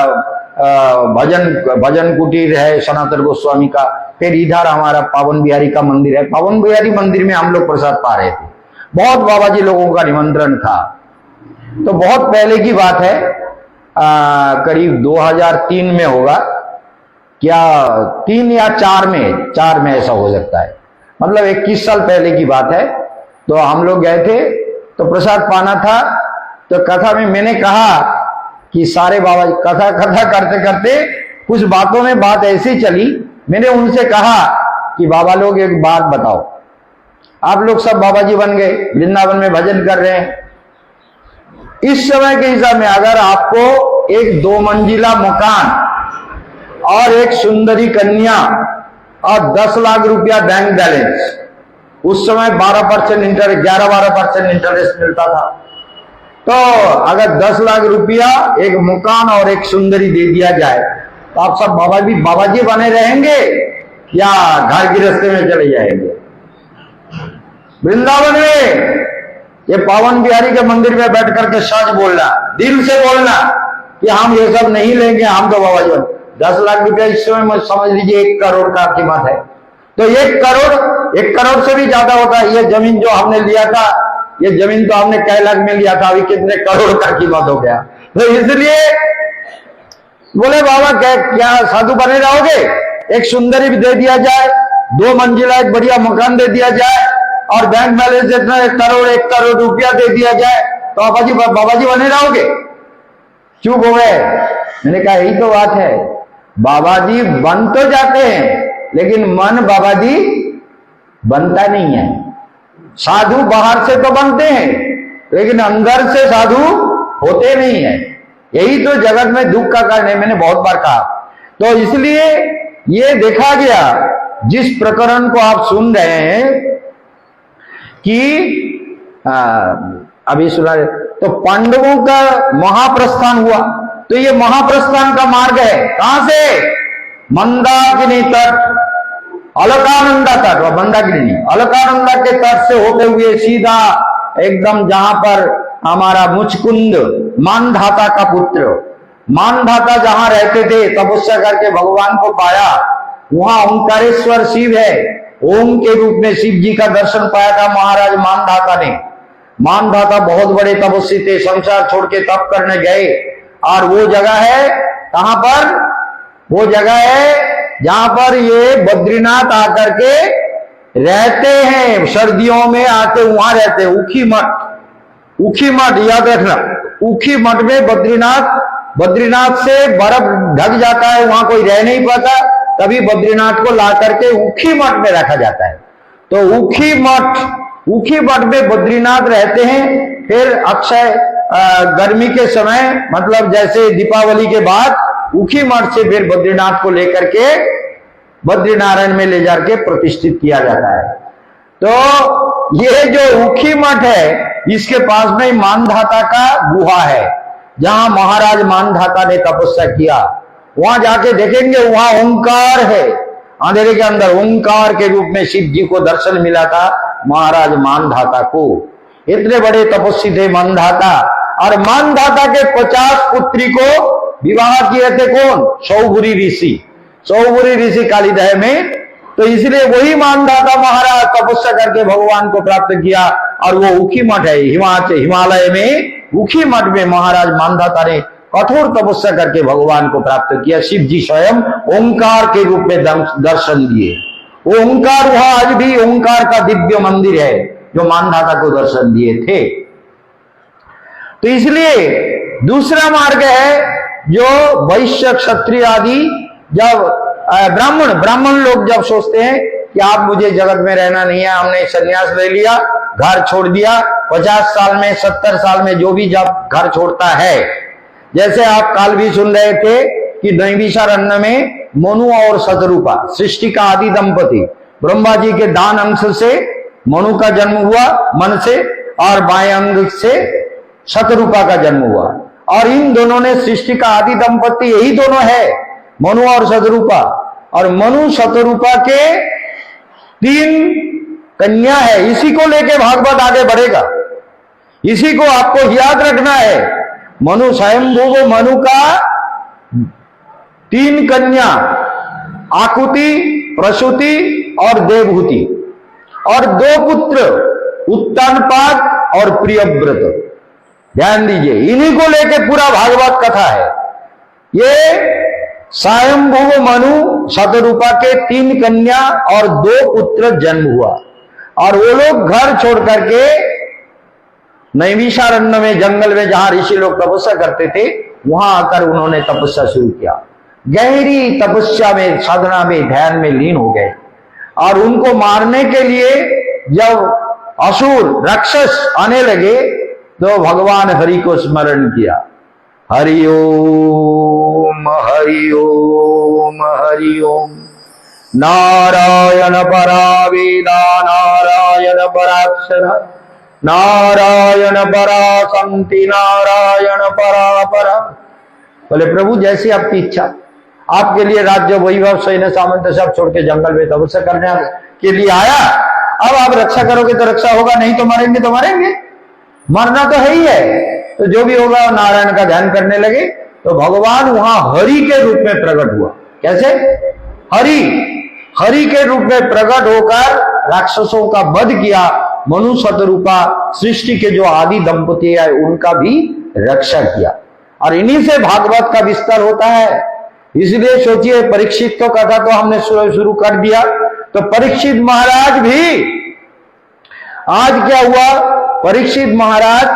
भजन कुटीर है सनातन गोस्वामी का, फिर इधर हमारा पावन बिहारी का मंदिर है, पावन बिहारी मंदिर में हम लोग प्रसाद पा रहे थे। बहुत बाबा जी लोगों का निमंत्रण था। तो बहुत पहले की बात है, करीब 2003 में होगा क्या, 3 या 4 में ऐसा हो सकता है, मतलब 21 साल पहले की बात है। तो हम लोग गए थे, तो प्रसाद पाना था। तो कथा में मैंने कहा कि सारे बाबा जी कथा करते करते कुछ बातों में बात ऐसी चली, मैंने उनसे कहा कि बाबा लोग एक बात बताओ, आप लोग सब बाबा जी बन गए, वृंदावन में भजन कर रहे हैं, इस समय के हिसाब में अगर आपको एक 2 मंजिला मकान और एक सुंदरी कन्या और 10 लाख रुपया बैंक बैलेंस, उस समय 12% इंटरेस्ट, 11-12% इंटरेस्ट मिलता था। तो अगर 10 लाख रुपया, एक मकान और एक सुंदरी दे दिया जाए, तो आप सब बाबा जी बने रहेंगे या घर गृहस्थी में चले जाएंगे? वृंदावन में ये पावन बिहारी के मंदिर में बैठ करके सच बोलना, दिल से बोलना कि हम ये सब नहीं लेंगे, हम तो बाबा जी। 10 लाख रुपया इस समय समझ लीजिए 1 करोड़ का कीमत है। तो 1 करोड़ से भी ज्यादा होता है। ये जमीन जो हमने लिया था, ये जमीन तो हमने कई लाख में लिया था, अभी कितने करोड़ का कीमत हो गया। तो इसलिए बोले बाबा क्या साधु बने रहोगे? एक सुंदरी भी दे दिया जाए, 2 मंजिला एक बढ़िया मकान दे दिया जाए और बैंक बैलेंस जितना 1 करोड़ रुपया दे दिया जाए, तो बाबा जी बने रहोगे? चुप हो गए। मैंने कहा यही तो बात है, बाबा जी बन तो जाते हैं लेकिन मन बाबा जी बनता नहीं है। साधु बाहर से तो बनते हैं लेकिन अंदर से साधु होते नहीं है। यही तो जगत में दुख का कारण है, मैंने बहुत बार कहा। तो इसलिए ये देखा गया, जिस प्रकरण को आप सुन रहे हैं कि अभी सुना, तो पांडवों का महाप्रस्थान हुआ। तो ये महाप्रस्थान का मार्ग है कहां से? मंदाकिनी तट, अलकानंदा तट, मंदाकिनी अलकानंदा के तट से होते हुए सीधा एकदम जहां पर हमारा मुचकुंद मानधाता का पुत्र, मानधाता जहां रहते थे, तपस्या करके भगवान को पाया, वहां ओंकारेश्वर शिव है, ओम के रूप में शिव जी का दर्शन पाया था महाराज मानधाता ने। मानधाता बहुत बड़े तपस्वी थे, संसार छोड़ के तप करने गए, और वो जगह है कहां पर? वो जगह है जहां पर ये बद्रीनाथ आकर के रहते हैं, सर्दियों में आके वहां रहते हैं। ऊखी मठ याद रखना, ऊखी मठ में बद्रीनाथ से बर्फ ढक जाता है, वहां कोई रह नहीं पाता, तभी बद्रीनाथ को ला करके ऊखी मठ में रखा जाता है। तो ऊखी मठ में बद्रीनाथ रहते हैं। फिर अक्षय गर्मी के समय, मतलब जैसे दीपावली के बाद ऊखी मठ से फिर बद्रीनाथ को लेकर के बद्रीनारायण में ले जाके प्रतिष्ठित किया जाता है। तो ये जो ऊखी मठ है, इसके पास में मानधाता का गुहा है, जहां महाराज मानधाता ने तपस्या किया। वहां जाके देखेंगे, वहां ओंकार है, अंधेरे के अंदर ओंकार के रूप में शिव जी को दर्शन मिला था महाराज मानधाता को। इतने बड़े तपस्वी थे मानधाता, और मानधाता के 50 पुत्री को विवाह किए थे कौन? सौगुरी ऋषि कालीदह में। तो इसलिए वही मानधाता महाराज तपस्या करके भगवान को प्राप्त किया, और वो ऊखी मठ है हिमालय में। ऊखी मठ में महाराज मानधाता ने कठोर तपस्या करके भगवान को प्राप्त किया। शिव जी स्वयं ओंकार के रूप में दर्शन दिए। वो ओंकार, वहां आज भी ओंकार का दिव्य मंदिर है जो मानधाता को दर्शन दिए थे। तो इसलिए दूसरा मार्ग है जो वैश्य क्षत्रिय आदि, जब ब्राह्मण लोग जब सोचते हैं कि आप मुझे जगत में रहना नहीं है, हमने संन्यास ले लिया, घर छोड़ दिया, 50 साल में 70 साल में जो भी जब घर छोड़ता है, जैसे आप काल भी सुन रहे थे कि नैमिषारण्य में मनु और शतरूपा सृष्टि का आदि दंपति, ब्रह्मा जी के दान अंश से मनु का जन्म हुआ मन से, और बाएं अंग से शतरूपा का जन्म हुआ। और इन दोनों ने सृष्टि का आदि दंपति यही दोनों है, मनु और शतरूपा। और मनु शतरूपा के 3 कन्या है। इसी को लेके भागवत आगे बढ़ेगा। इसी को आपको याद रखना है। मनु स्वयंभू मनु का 3 कन्या, आकुति, प्रसूति और देवहूति, और 2 पुत्र, उत्तानपाद और प्रियव्रत। ध्यान दीजिए, इन्हीं को लेकर पूरा भागवत कथा है। ये स्वयंभू मनु शतरूपा के 3 कन्या और 2 पुत्र जन्म हुआ, और वो लोग घर छोड़ करके नैमिषारण्य में, जंगल में, जहां ऋषि लोग तपस्या करते थे, वहां आकर उन्होंने तपस्या शुरू किया। गहरी तपस्या में, साधना में, ध्यान में लीन हो गए। और उनको मारने के लिए जब असुर राक्षस आने लगे तो भगवान हरि को स्मरण किया। हरि ओम हरि ओम हरि ओम। नारायण परा वेदा नारायण पराक्षरा नारायण परा संति नारायण परा परा। बोले प्रभु जैसी आपकी इच्छा, आपके लिए राज्य वैभव सैन्य सामंत सब छोड़ के जंगल में तपस्या करने के लिए आया। अब आप रक्षा करोगे तो रक्षा होगा, नहीं तो मरेंगे तो मरेंगे, मरना तो है ही है। तो जो भी होगा नारायण का ध्यान करने लगे तो भगवान वहां हरि के रूप में प्रकट हुआ। कैसे? हरि के रूप में प्रकट होकर राक्षसों का वध किया। मनु शतरूपा सृष्टि के जो आदि दंपति है उनका भी रक्षा किया। और इन्हीं से भागवत का विस्तार होता है। इसलिए सोचिए, परीक्षित तो कथा तो हमने शुरू कर दिया, तो परीक्षित महाराज भी आज क्या हुआ, परीक्षित महाराज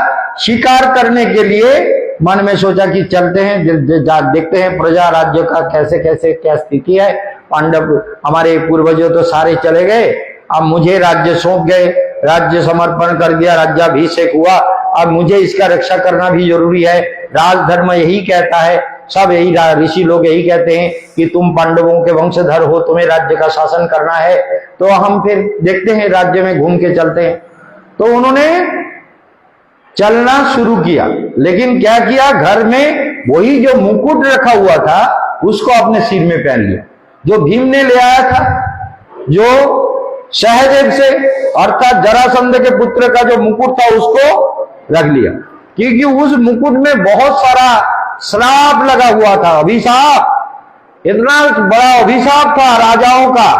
शिकार करने के लिए मन में सोचा कि चलते हैं, देखते हैं प्रजा राज्य का कैसे कैसे क्या स्थिति है। पांडव हमारे पूर्वजों तो सारे चले गए, अब मुझे राज्य सौंप गए, राज्य समर्पण कर दिया, राज्याभिषेक हुआ, अब मुझे इसका रक्षा करना भी जरूरी है। राजधर्म यही कहता है, सब यही ऋषि लोग यही कहते हैं कि तुम पांडवों के वंशधर हो, तुम्हें राज्य का शासन करना है। तो हम फिर देखते हैं, राज्य में घूम के चलते हैं। तो उन्होंने चलना शुरू किया, लेकिन क्या किया, घर में वही जो मुकुट रखा हुआ था उसको अपने सिर में पहन लिया, जो भीम ने ले आया था, जो सहदेव से अर्थात जरासंध के पुत्र का जो मुकुट था उसको रख लिया, क्योंकि उस मुकुट में बहुत सारा श्राप लगा हुआ था, अभिशाप। इतना बड़ा अभिशाप था राजाओं का,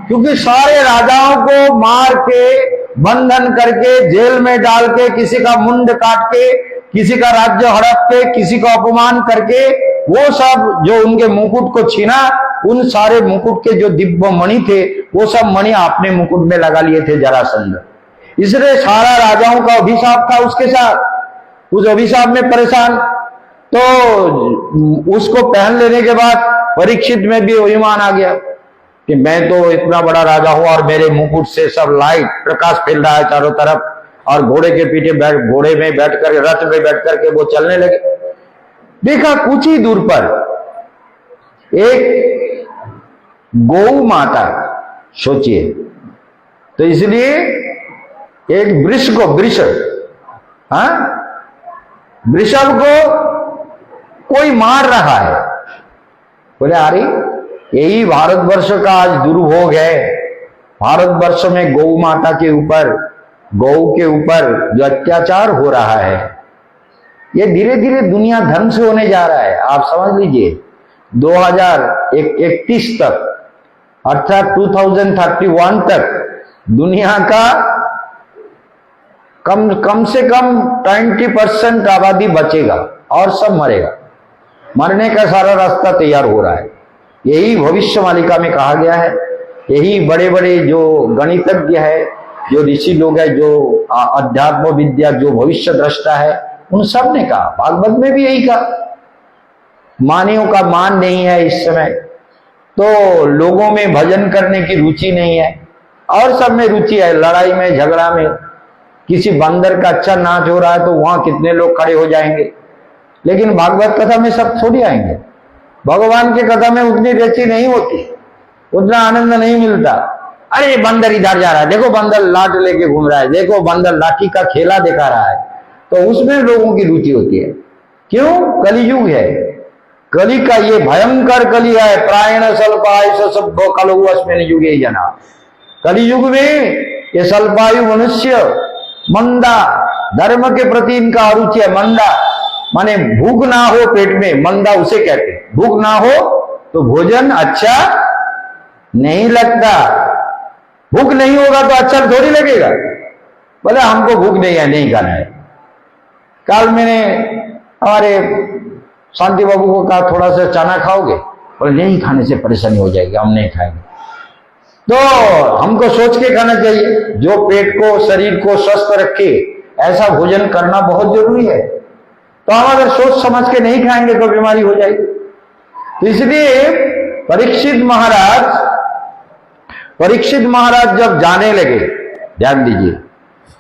क्योंकि सारे राजाओं को मार के, बंधन करके, जेल में डाल के, किसी का मुंड काट के, किसी का राज्य हड़प के, किसी को अपमान करके, वो सब जो उनके मुकुट को छीना, उन सारे मुकुट के जो दिव्य मणि थे वो सब मणि अपने मुकुट में लगा लिए थे जरासंध। इसलिए सारा राजाओं का अभिशाप था उसके साथ। उस अभिशाप में परेशान, तो उसको पहन लेने के बाद परीक्षित में भी अभिमान आ गया कि मैं तो इतना बड़ा राजा हूं और मेरे मुकुट से सब लाइट प्रकाश फैल रहा है चारों तरफ। और घोड़े के पीछे घोड़े में बैठकर, रथ में बैठ करके वो चलने लगे। देखा कुछ ही दूर पर एक गौ माता, सोचिए, तो इसलिए एक वृषभ को कोई मार रहा है। बोले अरे यही भारतवर्ष का आज दुर्भोग है। भारतवर्ष में गौ माता के ऊपर, गौ के ऊपर जो अत्याचार हो रहा है, ये धीरे धीरे दुनिया धर्म से होने जा रहा है। आप समझ लीजिए 2031 तक अर्थात 2031 तक दुनिया का कम से कम 20% आबादी बचेगा और सब मरेगा। मरने का सारा रास्ता तैयार हो रहा है। यही भविष्यवाणिका में कहा गया है। यही बड़े बड़े जो गणितज्ञ है, जो ऋषि लोग है, जो अध्यात्म विद्या, जो भविष्य दृष्टा है, उन सब ने कहा। भागवत में भी यही कहा। मानियों का मान नहीं है इस समय, तो लोगों में भजन करने की रुचि नहीं है, और सब में रुचि है, लड़ाई में, झगड़ा में। किसी बंदर का अच्छा नाच हो रहा है तो वहां कितने लोग खड़े हो जाएंगे, लेकिन भागवत कथा में सब थोड़ी आएंगे। भगवान की कथा में उतनी रुचि नहीं होती, उतना आनंद नहीं मिलता। अरे बंदर इधर जा रहा है, देखो बंदर लाठ लेके घूम रहा है, देखो बंदर लाठी का खेला दिखा रहा है, तो उसमें लोगों की रुचि होती है। क्यों? कलियुग है। कली का ये भयंकर कली है। प्रायण स्वल्पायुष सब कलु अस्मिन् युगे जना। कलियुग में ये स्वल्पायु मनुष्य, मंदा, धर्म के प्रति इनका अरुचि है। मंदा माने भूख ना हो पेट में, मंदा उसे कहते हैं। भूख ना हो तो भोजन अच्छा नहीं लगता। भूख नहीं होगा तो अच्छा थोड़ी लगेगा। बोले हमको भूख नहीं है, नहीं खाना है। कल मैंने हमारे शांति बाबू को कहा थोड़ा सा चना खाओगे? बोले नहीं, खाने से परेशानी हो जाएगी, हम नहीं खाएंगे। तो हमको सोच के खाना चाहिए, जो पेट को शरीर को स्वस्थ रखे ऐसा भोजन करना बहुत जरूरी है। तो हम अगर सोच समझ के नहीं खाएंगे तो बीमारी हो जाएगी। तो इसलिए परीक्षित महाराज जब जाने लगे, ध्यान दीजिए,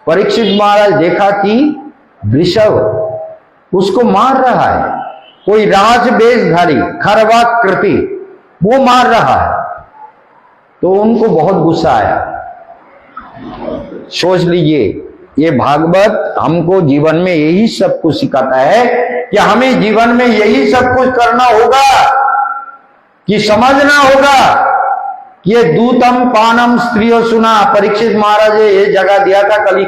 परीक्षित महाराज देखा कि वृषभ उसको मार रहा है, कोई राज वेशधारी खरवाकृति वो मार रहा है। तो उनको बहुत गुस्सा आया। सोच लीजिए, ये भागवत हमको जीवन में यही सब कुछ सिखाता है कि हमें जीवन में यही सब कुछ करना होगा, कि समझना होगा कि ये दूतम पानम स्त्रियों सुना। परीक्षित महाराज ने ये जगह दिया था कली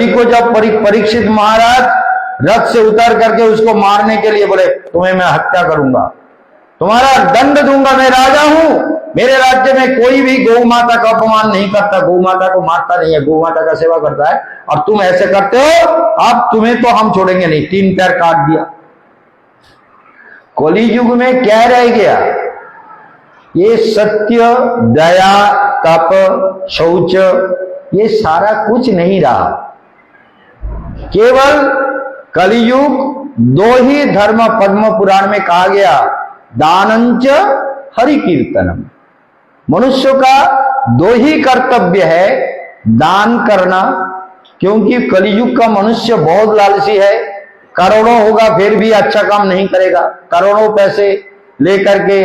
को जब परीक्षित महाराज रथ से उतर करके उसको मारने के लिए बोले तुम्हें मैं हत्या करूंगा, तुम्हारा दंड दूंगा, मैं राजा हूं, मेरे राज्य में कोई भी गौ माता का अपमान नहीं करता, गौ माता को मारता नहीं है, गौ माता का सेवा करता है, और तुम ऐसे करते हो, अब तुम्हें तो हम छोड़ेंगे नहीं। 3 पैर काट दिया। कलियुग में क्या रह गया? ये सत्य, दया, तप, शौच, ये सारा कुछ नहीं रहा। केवल कलियुग 2 ही धर्म पद्म पुराण में कहा गया, दानंच हरि कीर्तनम। मनुष्य का 2 ही कर्तव्य है, दान करना, क्योंकि कलियुग का मनुष्य बहुत लालची है। करोड़ों होगा फिर भी अच्छा काम नहीं करेगा, करोड़ों पैसे लेकर के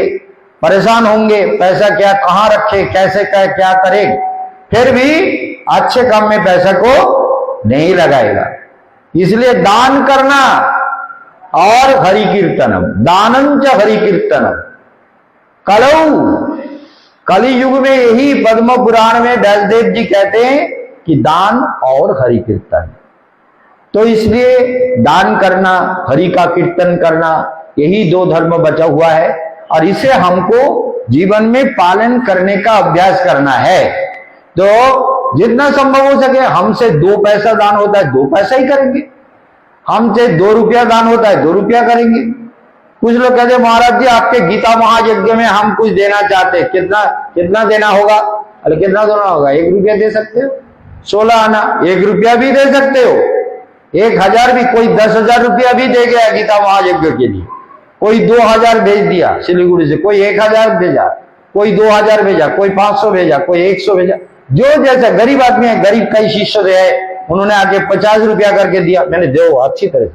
परेशान होंगे, पैसा क्या कहां रखे, कैसे क्या करे, फिर भी अच्छे काम में पैसा को नहीं लगाएगा। इसलिए दान करना और हरि कीर्तनम, दानंच हरि कीर्तनम। कलियुग में यही पद्म पुराण में व्यासदेव जी कहते हैं कि दान और हरि कीर्तन। तो इसलिए दान करना, हरि का कीर्तन करना, यही 2 धर्म बचा हुआ है, और इसे हमको जीवन में पालन करने का अभ्यास करना है। तो जितना संभव हो सके, हमसे 2 पैसा दान होता है 2 पैसा ही करेंगे, हमसे 2 रुपया दान होता है 2 रुपया करेंगे। कुछ लोग कहते हैं महाराज जी आपके गीता महायज्ञ में हम कुछ देना चाहते हैं, कितना देना होगा? अरे कितना देना होगा? 1 रुपया दे सकते हो, 16 आना, 1 रुपया भी दे सकते हो, 1000 भी, कोई 10,000 रुपया भी दे गया गीता महायज्ञ के लिए, कोई 2000 भेज दिया सिलीगुड़ी से, कोई 1000 भेजा, कोई 2000 भेजा, कोई 500 भेजा, कोई 100 भेजा, जो जैसा गरीब आदमी है, गरीब कई शिष्य है, उन्होंने आके 50 रुपया करके दिया, मैंने दो अच्छी तरह से।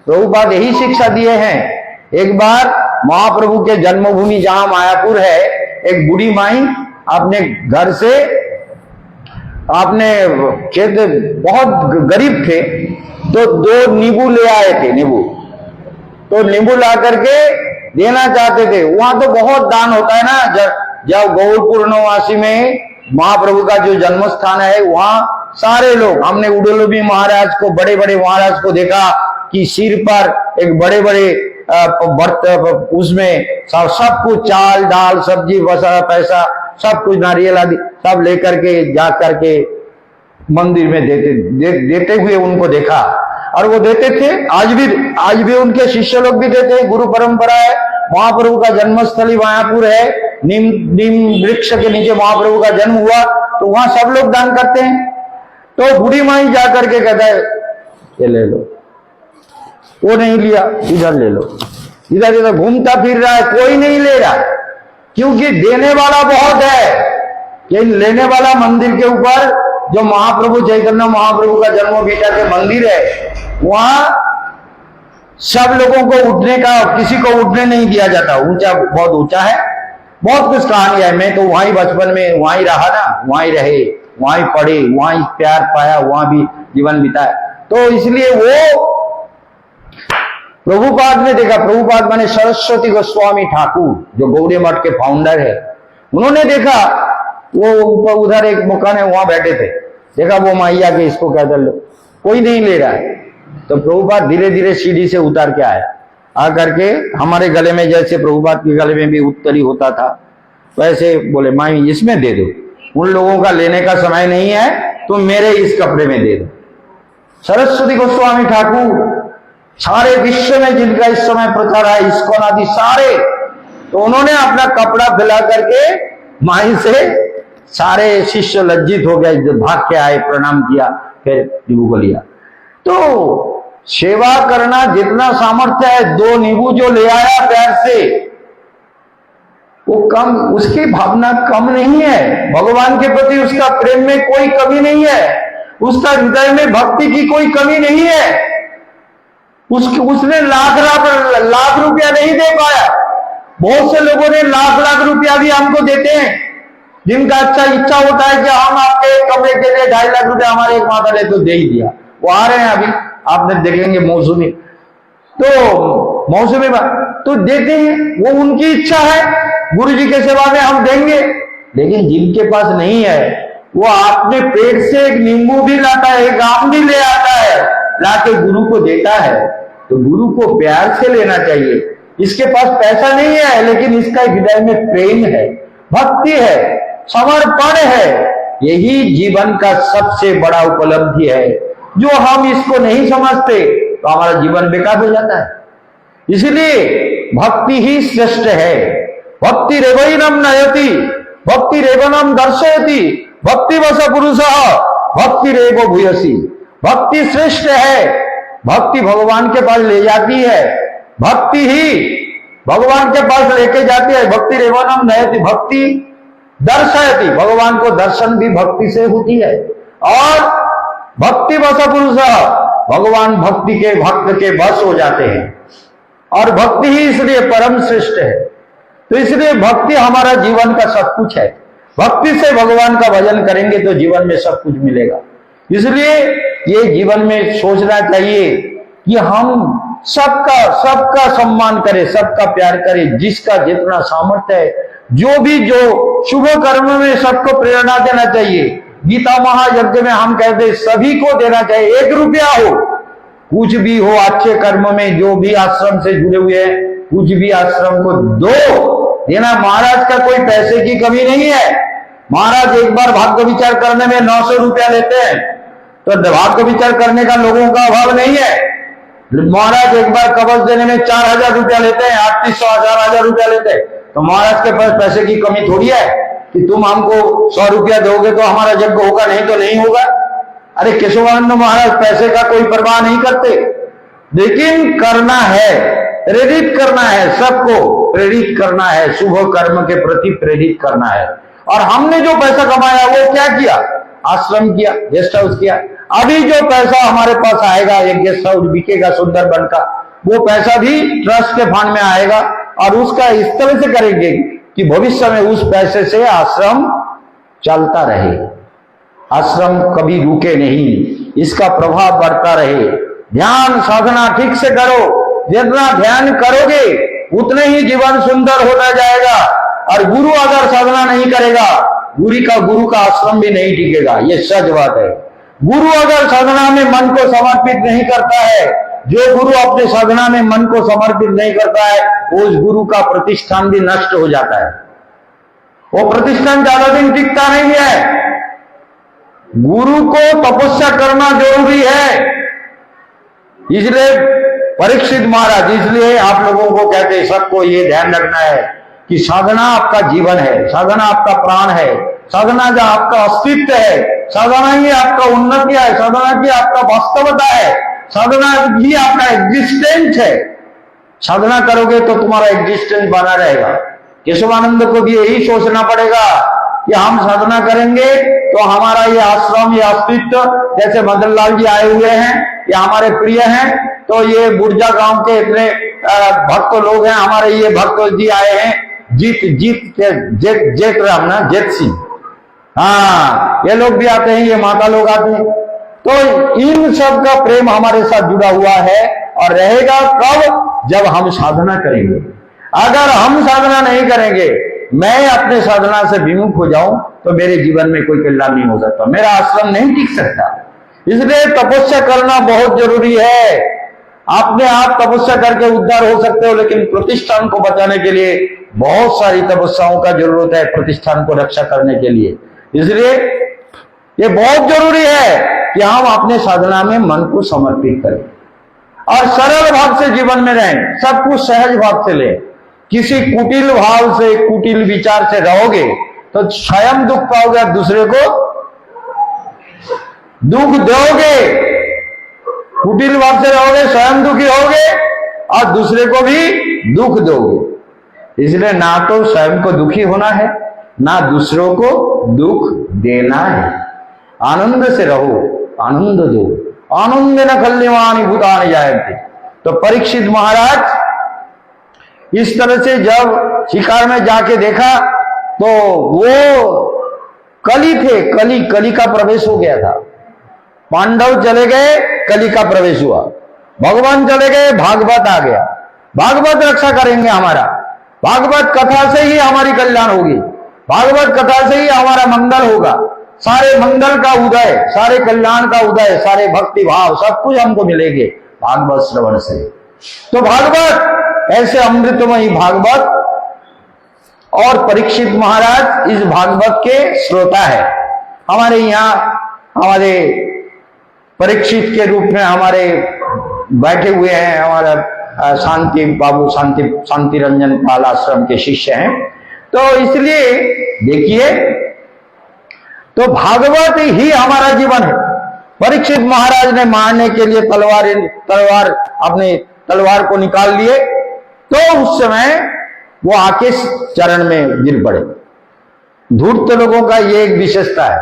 प्रभुपाद यही शिक्षा दिए हैं। एक बार महाप्रभु के जन्मभूमि जहां मायापुर है, एक बूढ़ी माई अपने घर से, अपने खेत, बहुत गरीब थे, तो 2 नींबू ले आए थे, तो नींबू ला करके देना चाहते थे। वहां तो बहुत दान होता है ना, जब गौड़ पूर्णवासी में महाप्रभु का जो जन्म स्थान है, वहां सारे लोग, हमने उडुलबी महाराज को, बड़े बड़े महाराज को देखा कि सिर पर एक बड़े बड़े बर्त, उसमें सब कुछ, चाल दाल सब्जी वसा पैसा सब कुछ, नारियल आदि सब लेकर के जा करके मंदिर में देते हुए उनको देखा। और वो देते थे, आज भी उनके शिष्य लोग भी देते हैं, गुरु परंपरा है। महाप्रभु का जन्मस्थली मायापुर है, नीम वृक्ष के नीचे महाप्रभु का जन्म हुआ, तो वहां सब लोग दान करते हैं। तो बूढ़ी माई जाकर के कहता है ये ले लो, वो नहीं लिया, इधर ले लो, इधर घूमता फिर रहा है, कोई नहीं ले रहा, क्योंकि देने वाला बहुत है, लेकिन लेने वाला मंदिर के ऊपर जो महाप्रभु चैतन्य महाप्रभु का जन्म बेटा के मंदिर है, वहां सब लोगों को उठने का, किसी को उठने नहीं दिया जाता, ऊंचा, बहुत ऊंचा है। बहुत कुछ कहानी है, मैं तो वहां ही बचपन में वहां ही रहा ना, वहां ही रहे, वहां ही पढ़े, वहां ही प्यार पाया, वहां भी जीवन बिताया। तो इसलिए वो प्रभुपाद ने देखा, प्रभुपाद माने सरस्वती गोस्वामी ठाकुर, जो गौड़ी मठ के फाउंडर है, उन्होंने देखा, वो ऊपर उधर एक मकान है, वहां बैठे थे, देखा वो मैया के इसको कह दो, कोई नहीं ले रहा है। तो प्रभुपाद धीरे धीरे सीढ़ी से उतार के आया, आकर के हमारे गले में, जैसे प्रभुपाद के गले में भी उत्तरी होता था, वैसे बोले माई इसमें दे दो, उन लोगों का लेने का समय नहीं है, तुम मेरे इस कपड़े में दे दो। सरस्वती गोस्वामी ठाकुर सारे विश्व में जिनका इस समय प्रचार है, इस्कॉन आदि सारे, तो उन्होंने अपना कपड़ा फैला करके माई से, सारे शिष्य लज्जित हो गए, भाग के आए, प्रणाम किया, फिर नींबू को लिया। तो सेवा करना जितना सामर्थ्य है, 2 नींबू जो ले आया प्यार से, वो कम, उसकी भावना कम नहीं है। भगवान के प्रति उसका प्रेम में कोई कमी नहीं है, उसका हृदय में भक्ति की कोई कमी नहीं है। उसने लाख रुपया नहीं दे पाया। बहुत से लोगों ने लाख रुपया भी हमको देते हैं, जिनका अच्छा इच्छा होता है कि हम आपके कमरे के लिए 2.5 लाख रुपया हमारे एक माता ले, तो दे ही दिया। वो आ रहे हैं अभी, आपने देखेंगे मौसमी, तो मौसमी तो देते हैं, वो उनकी इच्छा है, गुरु जी के सेवा में हम देंगे। लेकिन जिनके पास नहीं है, वो अपने पेट से एक नींबू भी लाता है, एक आम भी ले आता है, लाके गुरु को देता है। तो गुरु को प्यार से लेना चाहिए। इसके पास पैसा नहीं है, लेकिन इसका हृदय में प्रेम है, भक्ति है, समर्पण है। यही जीवन का सबसे बड़ा उपलब्धि है। जो हम इसको नहीं समझते तो हमारा जीवन बेकार हो जाता है। इसलिए भक्ति ही श्रेष्ठ है। भक्ति रेवैनम नयति, भक्ति रेवनम दर्शयति, भक्ति वस पुरुषः, भक्ति रेव भूयसी। भक्ति श्रेष्ठ है। भक्ति भगवान के पास ले जाती है, भक्ति ही भगवान के पास लेके जाती है। भक्ति रेवनम नयति, भक्ति दर्शयति, भगवान को दर्शन भी भक्ति से होती है। और भक्ति वश पुरुष, भगवान भक्ति के भक्त के वश हो जाते हैं। और भक्ति ही इसलिए परम श्रेष्ठ है। तो इसलिए भक्ति हमारा जीवन का सब कुछ है। भक्ति से भगवान का भजन करेंगे तो जीवन में सब कुछ मिलेगा। इसलिए ये जीवन में सोचना चाहिए कि हम सबका सम्मान करें, सबका प्यार करें, जिसका जितना सामर्थ्य है, जो शुभ कर्म में सबको प्रेरणा देना चाहिए। गीता महायज्ञ में हम कहते हैं सभी को देना चाहिए। 1 रुपया हो, कुछ भी हो, अच्छे कर्म में जो भी आश्रम से जुड़े हुए हैं, कुछ भी आश्रम को देना। महाराज का कोई पैसे की कमी नहीं है। महाराज एक बार भाग्य विचार करने में 900 रुपया लेते हैं, तो भाग्य विचार करने का लोगों का अभाव नहीं है। महाराज एक बार कवच देने में 4000 रुपया लेते हैं, 3800 1000 रुपया लेते हैं। तो महाराज के पास पैसे की कमी थोड़ी है कि तुम हमको 100 रुपया दोगे तो हमारा यज्ञ होगा, नहीं तो नहीं होगा। अरे केशवानंद महाराज पैसे का कोई परवाह नहीं करते, लेकिन करना है, प्रेरित करना है, सबको प्रेरित करना है, शुभ कर्म के प्रति प्रेरित करना है। और हमने जो पैसा कमाया वो क्या किया? आश्रम किया, गेस्ट हाउस किया। अभी जो पैसा हमारे पास आएगा, एक गेस्ट हाउस बिकेगा सुंदरबन का, वो पैसा भी ट्रस्ट के फंड में आएगा। और उसका इस तरह से करेंगे कि भविष्य में उस पैसे से आश्रम चलता रहे, आश्रम कभी रुके नहीं, इसका प्रभाव बढ़ता रहे। ध्यान साधना ठीक से करो, जितना ध्यान करोगे उतने ही जीवन सुंदर होता जाएगा। और गुरु अगर साधना नहीं करेगा, गुरु का आश्रम भी नहीं टिकेगा, ये सच बात है। गुरु अगर साधना में मन को समर्पित नहीं करता है, जो गुरु अपने साधना में मन को समर्पित नहीं करता है, उस गुरु का प्रतिष्ठान भी नष्ट हो जाता है। वो प्रतिष्ठान ज्यादा दिन टिकता नहीं है। गुरु को तपस्या करना जरूरी है। इसलिए परीक्षित महाराज, इसलिए आप लोगों को कहते हैं, सबको ये ध्यान रखना है कि साधना आपका जीवन है, साधना आपका प्राण है, साधना जो आपका अस्तित्व है, साधना ही आपका उन्नति है, साधना की आपका वास्तवता है, साधना ही आपका एग्जिस्टेंस है। साधना करोगे तो तुम्हारा एग्जिस्टेंस बना रहेगा। केशवानंद को भी यही सोचना पड़ेगा कि हम साधना करेंगे तो हमारा ये आश्रम, ये अस्तित्व, जैसे मदन लाल जी आए हुए हैं, ये हमारे प्रिय हैं, तो ये बुर्जा गांव के इतने भक्त लोग हैं, हमारे ये भक्त जी आए हैं, जेठ राम ना, जेठ सिंह, हाँ, ये लोग भी आते हैं, ये माता लोग आते हैं। तो इन सब का प्रेम हमारे साथ जुड़ा हुआ है और रहेगा कब? जब हम साधना करेंगे। अगर हम साधना नहीं करेंगे, मैं अपने साधना से विमुख हो जाऊं, तो मेरे जीवन में कोई कल्याण नहीं हो सकता, मेरा आश्रम नहीं टिक सकता। इसलिए तपस्या करना बहुत जरूरी है। अपने आप तपस्या करके उद्धार हो सकते हो, लेकिन प्रतिष्ठान को बचाने के लिए बहुत सारी तपस्याओं का जरूरत है, प्रतिष्ठान को रक्षा करने के लिए। इसलिए ये बहुत जरूरी है कि हम अपने साधना में मन को समर्पित करें और सरल भाव से जीवन में रहें, सब कुछ सहज भाव से लें। किसी कुटिल भाव से, कुटिल विचार से रहोगे तो स्वयं दुख पाओगे, दूसरे को दुख दोगे। कुटिल भाव से रहोगे, स्वयं दुखी होगे और दूसरे को भी दुख दोगे। इसलिए ना तो स्वयं को दुखी होना है, ना दूसरों को दुख देना है। आनंद से रहो, आनंद दो। आनंद न कल्याणी भूतानि जायन्ते। तो परीक्षित महाराज इस तरह से जब शिकार में जाके देखा तो वो कली थे, कली का प्रवेश हो गया था। पांडव चले गए, कली का प्रवेश हुआ। भगवान चले गए, भागवत आ गया। भागवत रक्षा करेंगे हमारा, भागवत कथा से ही हमारी कल्याण होगी, भागवत कथा से ही हमारा मंगल होगा। सारे मंगल का उदय, सारे कल्याण का उदय, सारे भक्ति भाव सब कुछ हमको मिलेंगे भागवत श्रवण से। तो भागवत ऐसे अमृतमयी भागवत, और परीक्षित महाराज इस भागवत के श्रोता है। हमारे यहाँ हमारे परीक्षित के रूप में हमारे बैठे हुए हैं हमारा शांति बाबू, शांति रंजन पाल आश्रम के शिष्य हैं। तो इसलिए देखिए, तो भागवत ही हमारा जीवन है। परीक्षित महाराज ने मारने के लिए तलवार अपने तलवार को निकाल लिए, तो उस समय वो आके चरण में गिर पड़े। धूर्त लोगों का ये एक विशेषता है,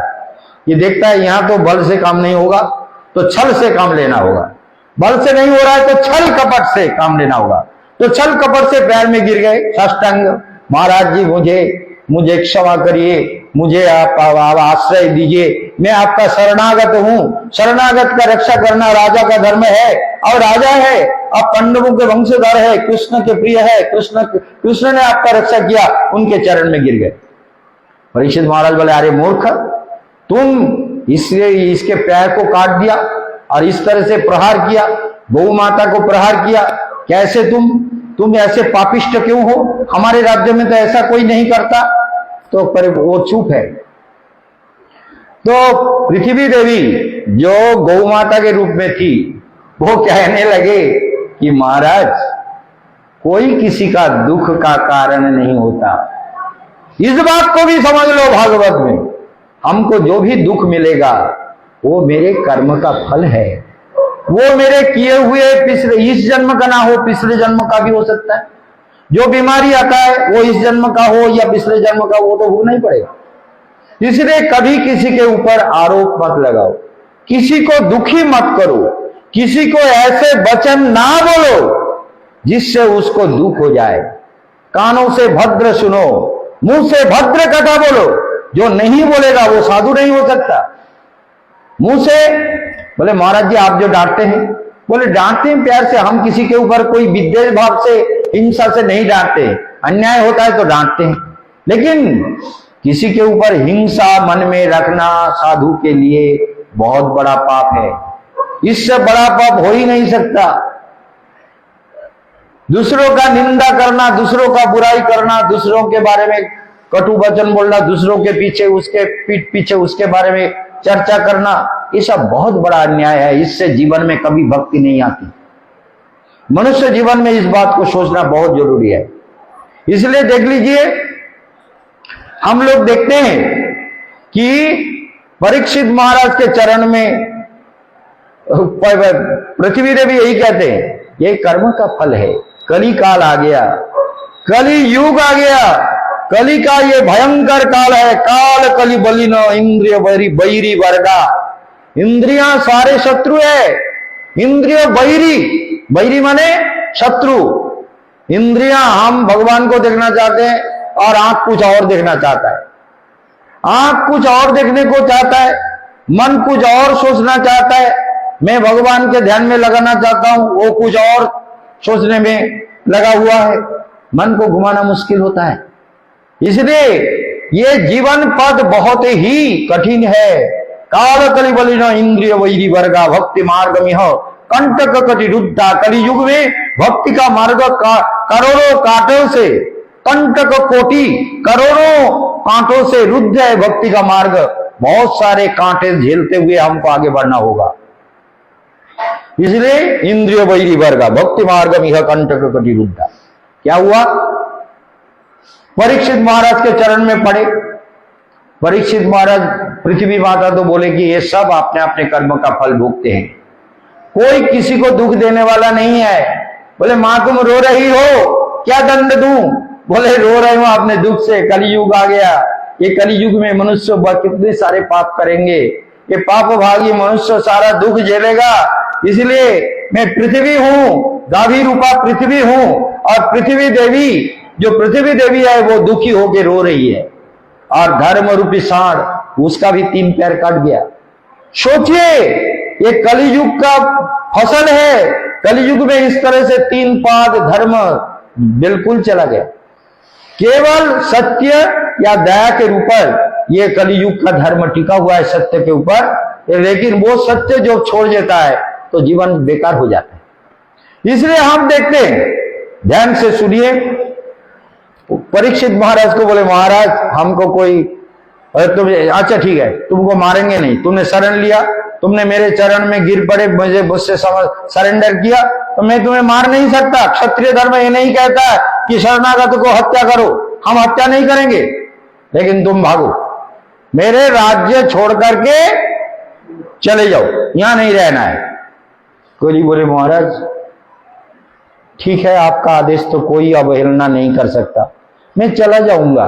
ये देखता है यहां तो बल से काम नहीं होगा तो छल से काम लेना होगा, बल से नहीं हो रहा है तो छल कपट से काम लेना होगा। तो छल कपट से पैर में गिर गए साष्टांग, महाराज जी मुझे क्षमा करिए, मुझे आप आश्रय दीजिए, मैं आपका शरणागत हूं। शरणागत का रक्षा करना राजा का धर्म है, और राजा है, आप पांडवों के वंशधर है, कृष्ण के प्रिय है, कृष्ण ने आपका रक्षा किया, उनके चरण में गिर गए। परीक्षित महाराज बोले, अरे मूर्ख, तुम इसलिए इसके पैर को काट दिया और इस तरह से प्रहार किया, गौ माता को प्रहार किया, कैसे तुम ऐसे पापिष्ट क्यों हो? हमारे राज्य में तो ऐसा कोई नहीं करता। तो पर वो चुप है। तो पृथ्वी देवी जो गौ माता के रूप में थी, वो कहने लगे कि महाराज, कोई किसी का दुख का कारण नहीं होता। इस बात को भी समझ लो, भागवत में हमको जो भी दुख मिलेगा वो मेरे कर्म का फल है, वो मेरे किए हुए पिछले इस जन्म का ना हो, पिछले जन्म का भी हो सकता है। जो बीमारी आता है वो इस जन्म का हो या पिछले जन्म का, वो तो भोगना ही पड़ेगा। इसलिए कभी किसी के ऊपर आरोप मत लगाओ, किसी को दुखी मत करो, किसी को ऐसे वचन ना बोलो जिससे उसको दुख हो जाए। कानों से भद्र सुनो, मुंह से भद्र कथा बोलो। जो नहीं बोलेगा वो साधु नहीं हो सकता। मुंह से बोले, महाराज जी आप जो डांटते हैं, बोले डांटते हैं प्यार से, हम किसी के ऊपर कोई विद्वेष भाव से, हिंसा से नहीं डांटते। अन्याय होता है तो डांटते हैं, लेकिन किसी के ऊपर हिंसा मन में रखना साधु के लिए बहुत बड़ा पाप है। इससे बड़ा पाप हो ही नहीं सकता। दूसरों का निंदा करना, दूसरों का बुराई करना, दूसरों के बारे में कटु वचन बोलना, दूसरों के पीछे उसके पीठ पीछे उसके बारे में चर्चा करना, ये सब बहुत बड़ा अन्याय है। इससे जीवन में कभी भक्ति नहीं आती। मनुष्य जीवन में इस बात को सोचना बहुत जरूरी है। इसलिए देख लीजिए, हम लोग देखते हैं कि परीक्षित महाराज के चरण में पृथ्वी देवी यही कहते हैं, ये कर्म का फल है। कली काल आ गया, कली युग आ गया, कली का ये भयंकर काल है। काल कली बलिनो इंद्रिय बैरी वर्गा। इंद्रियां सारे शत्रु है, इंद्रिय बैरी माने शत्रु। इंद्रियां, हम भगवान को देखना चाहते हैं और आंख कुछ और देखना चाहता है, आंख कुछ और देखने को चाहता है, मन कुछ और सोचना चाहता है। मैं भगवान के ध्यान में लगाना चाहता हूं, वो कुछ और सोचने में लगा हुआ है। मन को घुमाना मुश्किल होता है। इसलिए ये जीवन पथ बहुत ही कठिन है। काल कलि बलिन इंद्रिय वैरी वर्गा भक्ति मार्ग मिह कंटक कटि रुद्धा। कलि युग में भक्ति का मार्ग करोड़ों कांटों से, कंटक कोटि करोड़ों कांटों से रुद्ध है भक्ति का मार्ग। बहुत सारे कांटे झेलते हुए हमको आगे बढ़ना होगा। इसलिए इंद्रिय वैरी वर्गा भक्ति मार्ग मिह कंटक कटि रुद्धा। क्या हुआ? परीक्षित महाराज के चरण में पड़े। परीक्षित महाराज, पृथ्वी माता तो बोले कि ये सब अपने अपने कर्म का फल भोगते हैं, कोई किसी को दुख देने वाला नहीं है। बोले मां तुम रो रही हो, क्या दंड दूं? बोले रो रहे हो अपने दुख से, कलयुग आ गया। ये कलयुग में मनुष्य कितने सारे पाप करेंगे, ये पाप भागी मनुष्य सारा दुख झेलेगा। इसलिए मैं पृथ्वी हूं, गाभी रूपा पृथ्वी हूं, और पृथ्वी देवी, जो पृथ्वी देवी है वो दुखी होके रो रही है। और धर्म रूपी सांड, उसका भी 3 पैर कट गया। सोचिए, ये कलयुग का फसल है। कलयुग में इस तरह से 3 पाद धर्म बिल्कुल चला गया। केवल सत्य या दया के ऊपर ये कलयुग का धर्म टिका हुआ है, सत्य के ऊपर। लेकिन वो सत्य जो छोड़ देता है तो जीवन बेकार हो जाता है। इसलिए हम देखते हैं, ध्यान से सुनिए। परीक्षित महाराज को बोले महाराज हमको कोई, तुम अच्छा ठीक है तुमको मारेंगे नहीं, तुमने शरण लिया, तुमने मेरे चरण में गिर पड़े, मुझसे सरेंडर किया, तो मैं तुम्हें मार नहीं सकता। क्षत्रिय धर्म ये नहीं कहता कि शरणागत को हत्या करो, हम हत्या नहीं करेंगे, लेकिन तुम भागो, मेरे राज्य छोड़ करके चले जाओ, यहां नहीं रहना है। कोई बोले महाराज ठीक है, आपका आदेश तो कोई अवहेलना नहीं कर सकता, मैं चला जाऊंगा।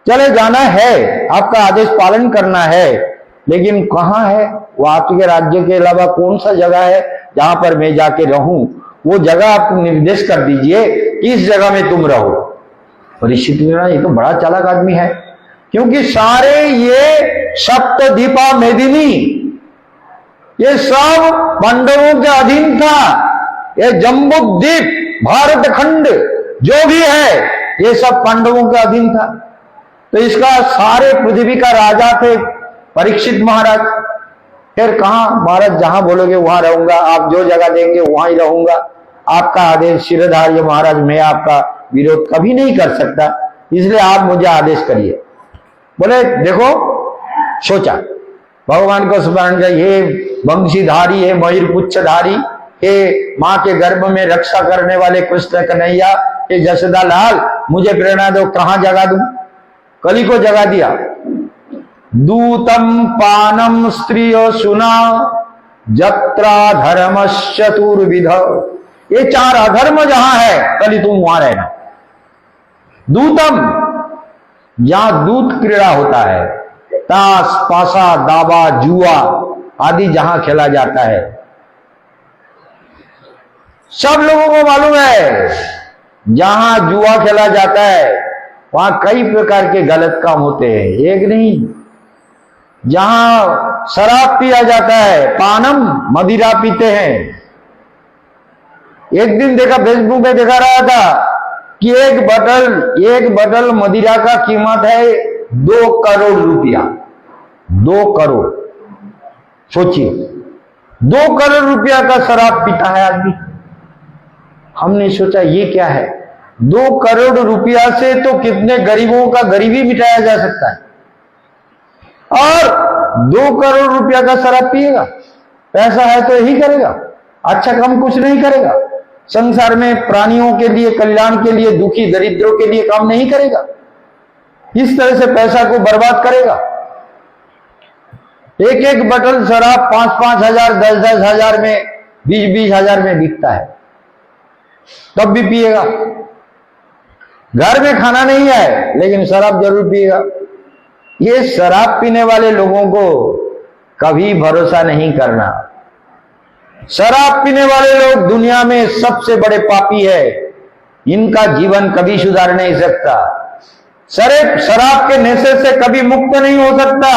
चले जाना है, आपका आदेश पालन करना है, लेकिन कहां है वो? आपके राज्य के अलावा कौन सा जगह है जहां पर मैं जाके रहूं? वो जगह आप निर्देश कर दीजिए, इस जगह में तुम रहो। परीक्षित ये तो बड़ा चालाक आदमी है, क्योंकि सारे ये सप्तद्वीपा मेदिनी ये सब पांडवों के अधीन था। ये जम्बूद्वीप, भारत खंड जो भी है ये सब पांडवों के अधीन था। तो इसका सारे पृथ्वी का राजा थे परीक्षित महाराज। फिर कहा महाराज जहां बोलोगे वहां रहूंगा, आप जो जगह देंगे वहां ही रहूंगा, आपका आदेश शिरोधार्य महाराज, मैं आपका विरोध कभी नहीं कर सकता, इसलिए आप मुझे आदेश करिए। बोले देखो, सोचा भगवान को स्मरण कर, हे वंशीधारी, हे मयूर पुच्छधारी, हे मां के गर्भ में रक्षा करने वाले कृष्ण कन्हैया, हे जसोदा लाल, मुझे प्रेरणा दो, कहां जगा दूं? कली को जगा दिया। दूतम पानम स्त्रियो सुना जत्रा धर्मश्चतुर्विध। ये 4 अधर्म जहां है, कली तुम वहां रहना। दूतम, जहां दूत क्रीड़ा होता है, ताश पासा दावा जुआ आदि जहां खेला जाता है, सब लोगों को मालूम है जहां जुआ खेला जाता है वहां कई प्रकार के गलत काम होते हैं, एक नहीं। जहां शराब पिया जाता है, पानम मदिरा पीते हैं। एक दिन देखा, फेसबुक पे देखा रहा था कि एक बटल मदिरा का कीमत है 2 करोड़ रुपया। 2 करोड़, सोचिए 2 करोड़ रुपया का शराब पीता है आदमी। हमने सोचा ये क्या है, 2 करोड़ रुपया से तो कितने गरीबों का गरीबी मिटाया जा सकता है, और 2 करोड़ रुपया का शराब पिएगा। पैसा है तो यही करेगा, अच्छा काम कुछ नहीं करेगा। संसार में प्राणियों के लिए, कल्याण के लिए, दुखी दरिद्रों के लिए काम नहीं करेगा, इस तरह से पैसा को बर्बाद करेगा। एक बटल शराब 5-5 हजार, 10-10 हजार में, 20-20 हजार में बिकता है, तब भी पिएगा। घर में खाना नहीं है लेकिन शराब जरूर पिएगा। ये शराब पीने वाले लोगों को कभी भरोसा नहीं करना। शराब पीने वाले लोग दुनिया में सबसे बड़े पापी है, इनका जीवन कभी सुधार नहीं सकता। शराब के नशे से कभी मुक्त नहीं हो सकता।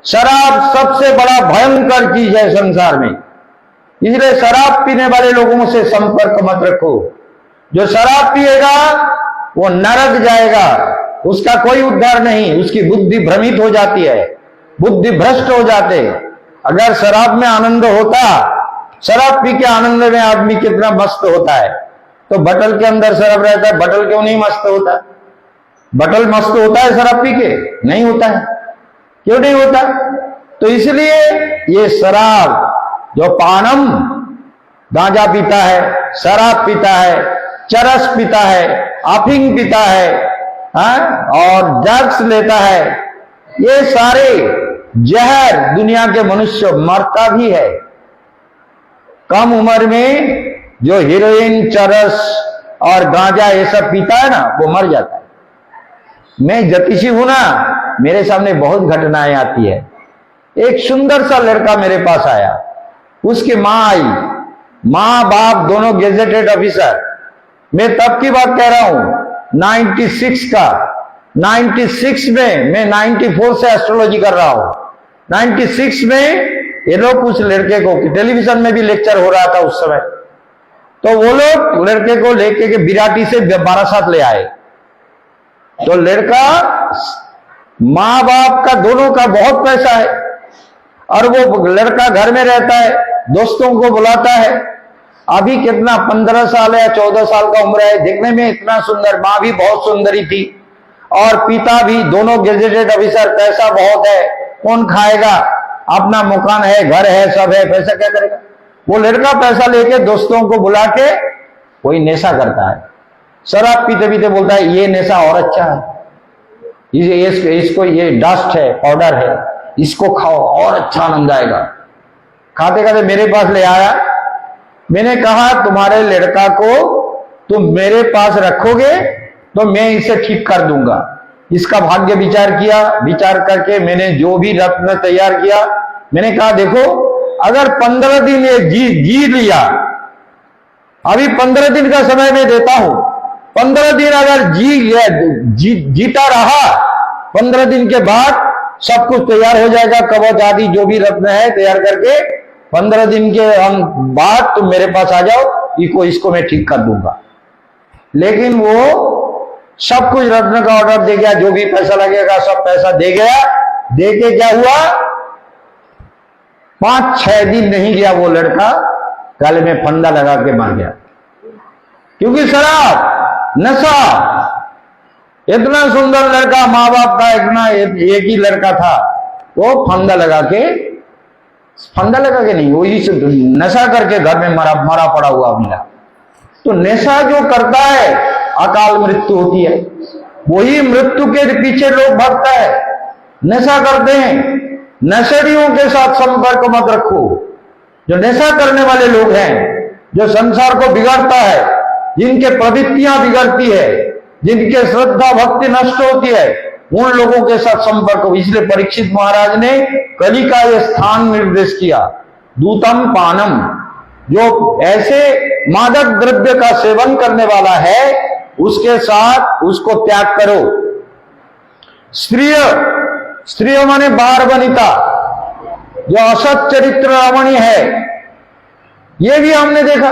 शराब सबसे बड़ा भयंकर चीज है संसार में, इसलिए शराब पीने वाले लोगों से संपर्क मत रखो। जो शराब पिएगा वो नरक जाएगा, उसका कोई उद्धार नहीं, उसकी बुद्धि भ्रमित हो जाती है। बुद्धि भ्रष्ट हो जाते। अगर शराब में आनंद होता, शराब पी के आनंद में आदमी कितना मस्त होता है, तो बटल के अंदर शराब रहता है, बटल क्यों नहीं मस्त होता? बटल मस्त होता है शराब पी के? नहीं होता है। क्यों नहीं होता? तो इसलिए ये शराब जो पानम, गांजा पीता है, शराब पीता है, चरस पीता है, अफीम पीता है, और ड्रग्स लेता है, ये सारे जहर दुनिया के मनुष्य मरता भी है। कम उम्र में जो हीरोइन, चरस और गांजा ये सब पीता है ना, वो मर जाता है। मैं ज्योतिषी हूं ना, मेरे सामने बहुत घटनाएं आती है। एक सुंदर सा लड़का मेरे पास आया, उसकी मां आई, मां बाप दोनों गेजेटेड ऑफिसर। मैं तब की बात कह रहा हूं 96 का। 96 में, मैं 94 से एस्ट्रोलॉजी कर रहा हूं। 96 में ये लोग उस लड़के को, टेलीविजन में भी लेक्चर हो रहा था उस समय, तो वो लोग लड़के को लेके के बिराटी से बारासात ले आए। तो लड़का, माँ बाप का दोनों का बहुत पैसा है, और वो लड़का घर में रहता है, दोस्तों को बुलाता है। अभी कितना 15 साल या 14 साल का उम्र है, देखने में इतना सुंदर, माँ भी बहुत सुंदरी थी और पिता भी, दोनों गेजेटेड ऑफिसर, पैसा बहुत है, कौन खाएगा, अपना मकान है, घर है, सब है, पैसा क्या करेगा? वो लड़का पैसा लेके दोस्तों को बुला के कोई नेशा करता है, शराब पीते पीते बोलता है ये नेशा और अच्छा है, इसको ये डस्ट है, पाउडर है, इसको खाओ और अच्छा आनंद आएगा। खाते खाते मेरे पास ले आया। मैंने कहा तुम्हारे लड़का को तुम मेरे पास रखोगे तो मैं इसे ठीक कर दूंगा। इसका भाग्य विचार किया, विचार करके मैंने जो भी रत्न तैयार किया, मैंने कहा देखो अगर 15 दिन ये जी लिया, अभी 15 दिन का समय मैं देता हूं, 15 दिन अगर जीता रहा, 15 दिन के बाद सब कुछ तैयार हो जाएगा, कवच आदि जो भी रत्न है तैयार करके 15 दिन के बाद तुम मेरे पास आ जाओ, इसको मैं ठीक कर दूंगा। लेकिन वो सब कुछ रत्न का ऑर्डर दे गया, जो भी पैसा लगेगा सब पैसा दे गया। दे के क्या हुआ, 5-6 दिन नहीं गया वो लड़का गले में फंदा लगा के मर गया, क्योंकि शराब, नशा। इतना सुंदर लड़का, माँ बाप का इतना एक ही लड़का था, वो फंदा लगा के नहीं, वो नशा करके घर में मरा पड़ा हुआ मिला। तो नशा जो करता है अकाल मृत्यु होती है, वही मृत्यु के पीछे लोग भागता है, नशा करते हैं। नशेड़ियों के साथ संपर्क मत रखो। जो नशा करने वाले लोग हैं, जो संसार को बिगाड़ता है, जिनके प्रवृत्तियां बिगड़ती है, जिनके श्रद्धा भक्ति नष्ट होती है, उन लोगों के साथ संपर्क हो। इसलिए परीक्षित महाराज ने कली का यह स्थान निर्देश किया, दूतम पानम। जो ऐसे मादक द्रव्य का सेवन करने वाला है, उसके साथ उसको त्याग करो। स्त्रिय माने बार वनिता, जो असत चरित्र रमणी है, ये भी हमने देखा।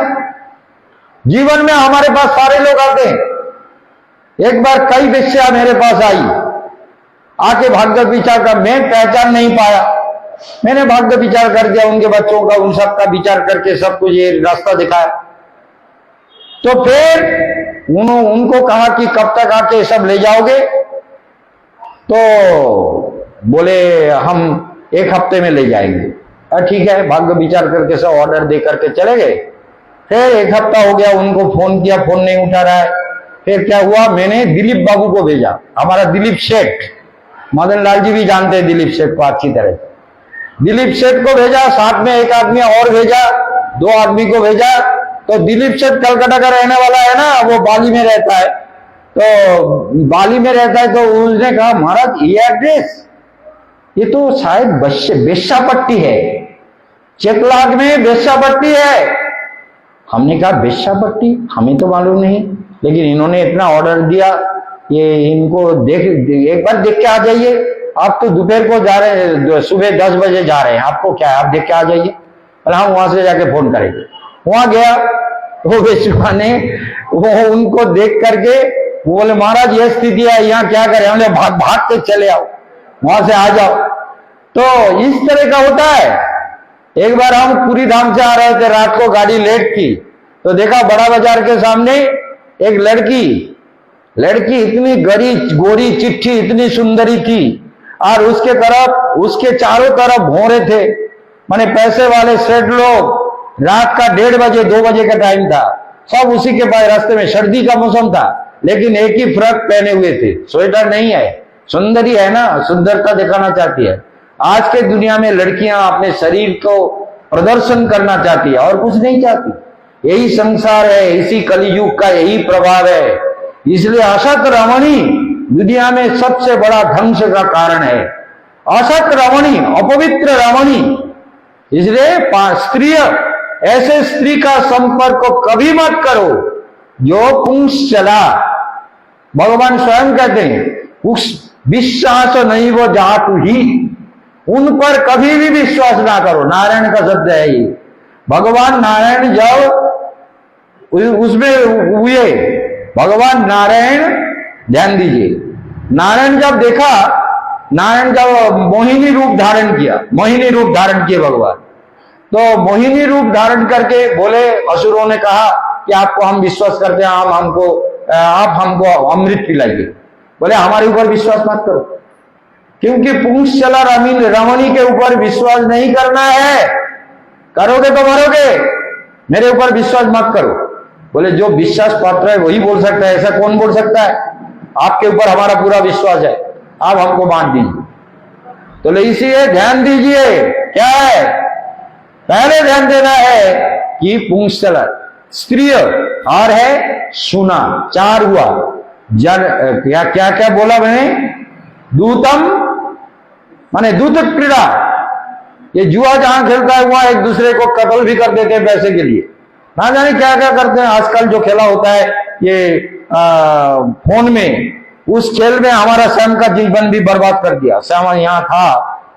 जीवन में हमारे पास सारे लोग आते हैं। एक बार कई वेश्या मेरे पास आई, आके भाग्य विचार कर, मैं पहचान नहीं पाया, मैंने भाग्य विचार कर दिया, उनके बच्चों का, उन सब का विचार करके सब कुछ ये रास्ता दिखाया। तो फिर उनको कहा कि कब तक आके सब ले जाओगे? तो बोले हम 1 हफ्ते में ले जाएंगे। ठीक है, भाग्य विचार करके सब ऑर्डर दे करके चले गए। फिर 1 हफ्ता हो गया, उनको फोन किया, फोन नहीं उठा रहा है। फिर क्या हुआ, मैंने दिलीप बाबू को भेजा, हमारा दिलीप सेठ, मदन लाल जी भी जानते हैं दिलीप सेठ को अच्छी तरह। दिलीप सेठ को भेजा, साथ में एक आदमी और भेजा, 2 आदमी को भेजा। तो दिलीप सेठ कलकत्ता का रहने वाला है ना, वो बाली में रहता है। तो बाली में रहता है, तो उसने कहा महाराज ये एड्रेस, ये तो शायद बेश्यापट्टी है, चेकलाग में बेश्यापट्टी है। हमने कहा बेश्यापट्टी, हमें तो मालूम नहीं, लेकिन इन्होंने इतना ऑर्डर दिया, ये इनको एक बार देख के आ जाइए। आप तो दोपहर को जा रहे हैं, सुबह 10 बजे जा रहे हैं, आपको क्या है, आप देख के आ जाइए। और हम वहां से जाके फोन करेंगे। वहां गया, वो बेचुआ ने वो उनको देख करके बोले महाराज ये स्थिति है, यहाँ क्या करें? हमने भाग के चले आओ, वहां से आ जाओ। तो इस तरह का होता है। एक बार हम पूरी धाम से आ रहे थे, रात को गाड़ी लेट की, तो देखा बड़ा बाजार के सामने एक लड़की इतनी गोरी चिट्ठी, इतनी सुंदरी थी, और उसके चारों तरफ भौरे थे, माने पैसे वाले सेठ लोग। रात का 1:30 बजे 2 बजे का टाइम था, सब उसी के पास रास्ते में, सर्दी का मौसम था, लेकिन एक ही फ्रॉक पहने हुए थे, स्वेटर नहीं है। सुंदरी है ना, सुंदरता दिखाना चाहती है। आज के दुनिया में लड़कियां अपने शरीर को प्रदर्शन करना चाहती है और कुछ नहीं चाहती। यही संसार है, इसी कलियुग का यही प्रभाव है। इसलिए असत रमणी दुनिया में सबसे बड़ा ध्वंस का कारण है। असत रमणी, अपवित्र रमणी। इसलिए स्त्रीय, ऐसे स्त्री का संपर्क को कभी मत करो जो पुंसचला। भगवान स्वयं कहते हैं उस विश्वास नहीं वो जातु ही, उन पर कभी भी विश्वास ना करो। नारायण का शब्द है ये। भगवान नारायण जब उसमें हुए, भगवान नारायण, ध्यान दीजिए, नारायण जब मोहिनी रूप धारण किए भगवान, तो मोहिनी रूप धारण करके बोले, असुरों ने कहा कि आपको हम विश्वास करते हैं, आप हमको अमृत पिलाइए। बोले हमारे ऊपर विश्वास मत करो, क्योंकि पुंसचला रमणी के ऊपर विश्वास नहीं करना है। करोगे तो मरोगे, मेरे ऊपर विश्वास मत करो। बोले जो विश्वास पात्र है वही बोल सकता है, ऐसा कौन बोल सकता है? आपके ऊपर हमारा पूरा विश्वास है, आप हमको बांट दीजिए। तो इसीलिए ध्यान दीजिए, क्या है, पहले ध्यान देना है कि पुंसचला स्त्रीय और है सुना, 4 हुआ। क्या क्या क्या बोला मैंने? दूतम माने दूत क्रीड़ा, ये जुआ जहां खेलता है वहां एक दूसरे को कत्ल भी कर देते हैं पैसे के लिए, ना जाने क्या क्या करते हैं। आजकल जो खेला होता है ये फोन में, उस खेल में हमारा श्याम का जीवन भी बर्बाद कर दिया। श्याम यहाँ था,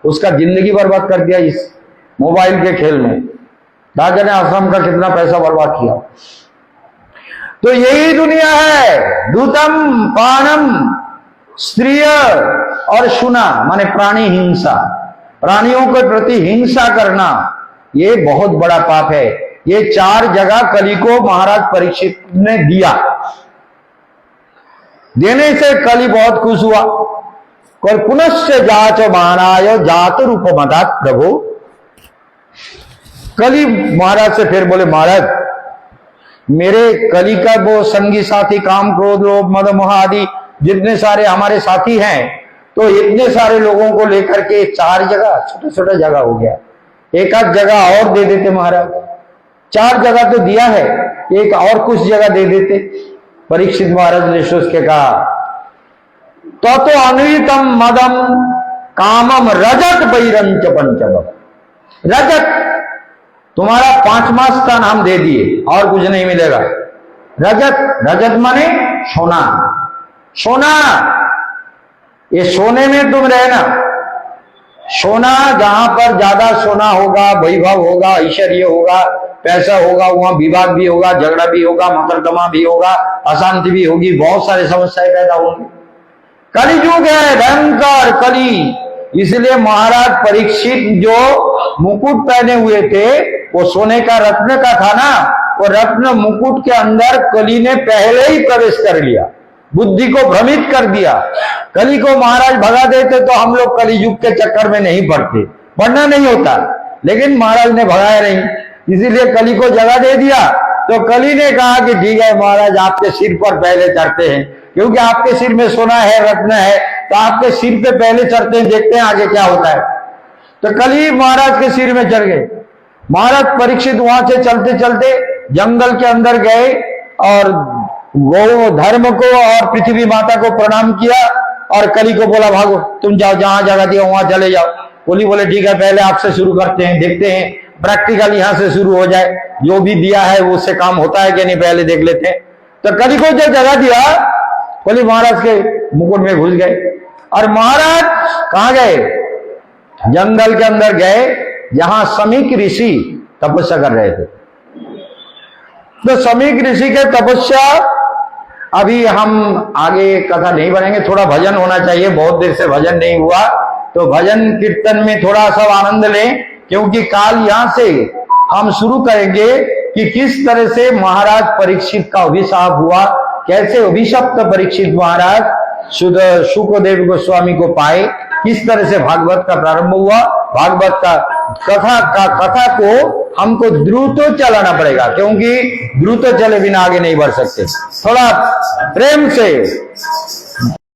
उसका जिंदगी बर्बाद कर दिया इस मोबाइल के खेल में। राजा ने आश्रम का कितना पैसा बर्बाद किया। तो यही दुनिया है। दूतम पानम, स्त्रीय और सुना माने प्राणी हिंसा, प्राणियों के प्रति हिंसा करना, ये बहुत बड़ा पाप है। ये 4 जगह कली को महाराज परीक्षित ने दिया। देने से कली बहुत खुश हुआ। कोई पुनश्च जाच मानाय जात रूप मदात प्रभु। कली महाराज से फिर बोले, महाराज मेरे कली का वो संगी साथी काम क्रोध लोभ मद मोह आदि जितने सारे हमारे साथी हैं, तो इतने सारे लोगों को लेकर के 4 जगह, छोटा छोटा जगह हो गया, एक आध जगह और दे देते महाराज। 4 जगह तो दिया है, एक और कुछ जगह दे देते। परीक्षित महाराज ने सोच के कहा, तो अन्वितम मदम कामम रजत बैरंच पंचम। रजत तुम्हारा 5वां स्थान हम दे दिए, और कुछ नहीं मिलेगा। रजत माने सोना, सोना, ये सोने में तुम रहना। सोना जहां पर ज्यादा सोना होगा, वैभव होगा, ऐश्वर्य होगा, पैसा होगा, वहां विवाद भी होगा, झगड़ा भी होगा, मकरदमा भी होगा, अशांति भी होगी, बहुत सारे समस्याएं पैदा होंगी। कलियुग है, भयंकर कली। इसलिए महाराज परीक्षित जो मुकुट पहने हुए थे वो सोने का, रत्न का था ना, वो रत्न मुकुट के अंदर कली ने पहले ही प्रवेश कर लिया, बुद्धि को भ्रमित कर दिया। कली को महाराज भगा देते तो हम लोग कली युग के चक्कर में नहीं पड़ते, पढ़ना नहीं होता, लेकिन महाराज ने भगाया नहीं, इसीलिए कली को जगह दे दिया। तो कली ने कहा कि ठीक है महाराज, आपके सिर पर पहले चढ़ते हैं, क्योंकि आपके सिर में सोना है, रत्न है, तो आपके सिर पे पहले चढ़ते हैं, देखते हैं आगे क्या होता है। तो कली महाराज के सिर में चढ़ गए। महाराज परीक्षित वहां से चलते चलते जंगल के अंदर गए और गौ धर्म को और पृथ्वी माता को प्रणाम किया, और कली को बोला भागो, तुम जाओ, जहां जगह दिया वहां चले जाओ। कली बोले ठीक है, पहले आपसे शुरू करते हैं, देखते हैं प्रैक्टिकल यहां से शुरू हो जाए, जो भी दिया है वो उससे काम होता है कि नहीं, पहले देख लेते हैं। तो कली को जो जगह दिया, कली महाराज के मुकुट में घुस गए। और महाराज कहां गए? जंगल के अंदर गए, जहां समीक ऋषि तपस्या कर रहे थे। तो समीक ऋषि के तपस्या, अभी हम आगे कथा नहीं बनेंगे, थोड़ा भजन होना चाहिए, बहुत देर से भजन नहीं हुआ, तो भजन कीर्तन में थोड़ा सा आनंद लें, क्योंकि काल यहां से हम शुरू करेंगे कि किस तरह से महाराज परीक्षित का अभिशाप हुआ, कैसे अभिशप्त परीक्षित महाराज शुक्रदेव गोस्वामी को पाए, किस तरह से भागवत का प्रारंभ हुआ। भागवत का कथा को हमको द्रुत चलाना पड़ेगा, क्योंकि द्रुत चले बिना आगे नहीं बढ़ सकते। थोड़ा प्रेम से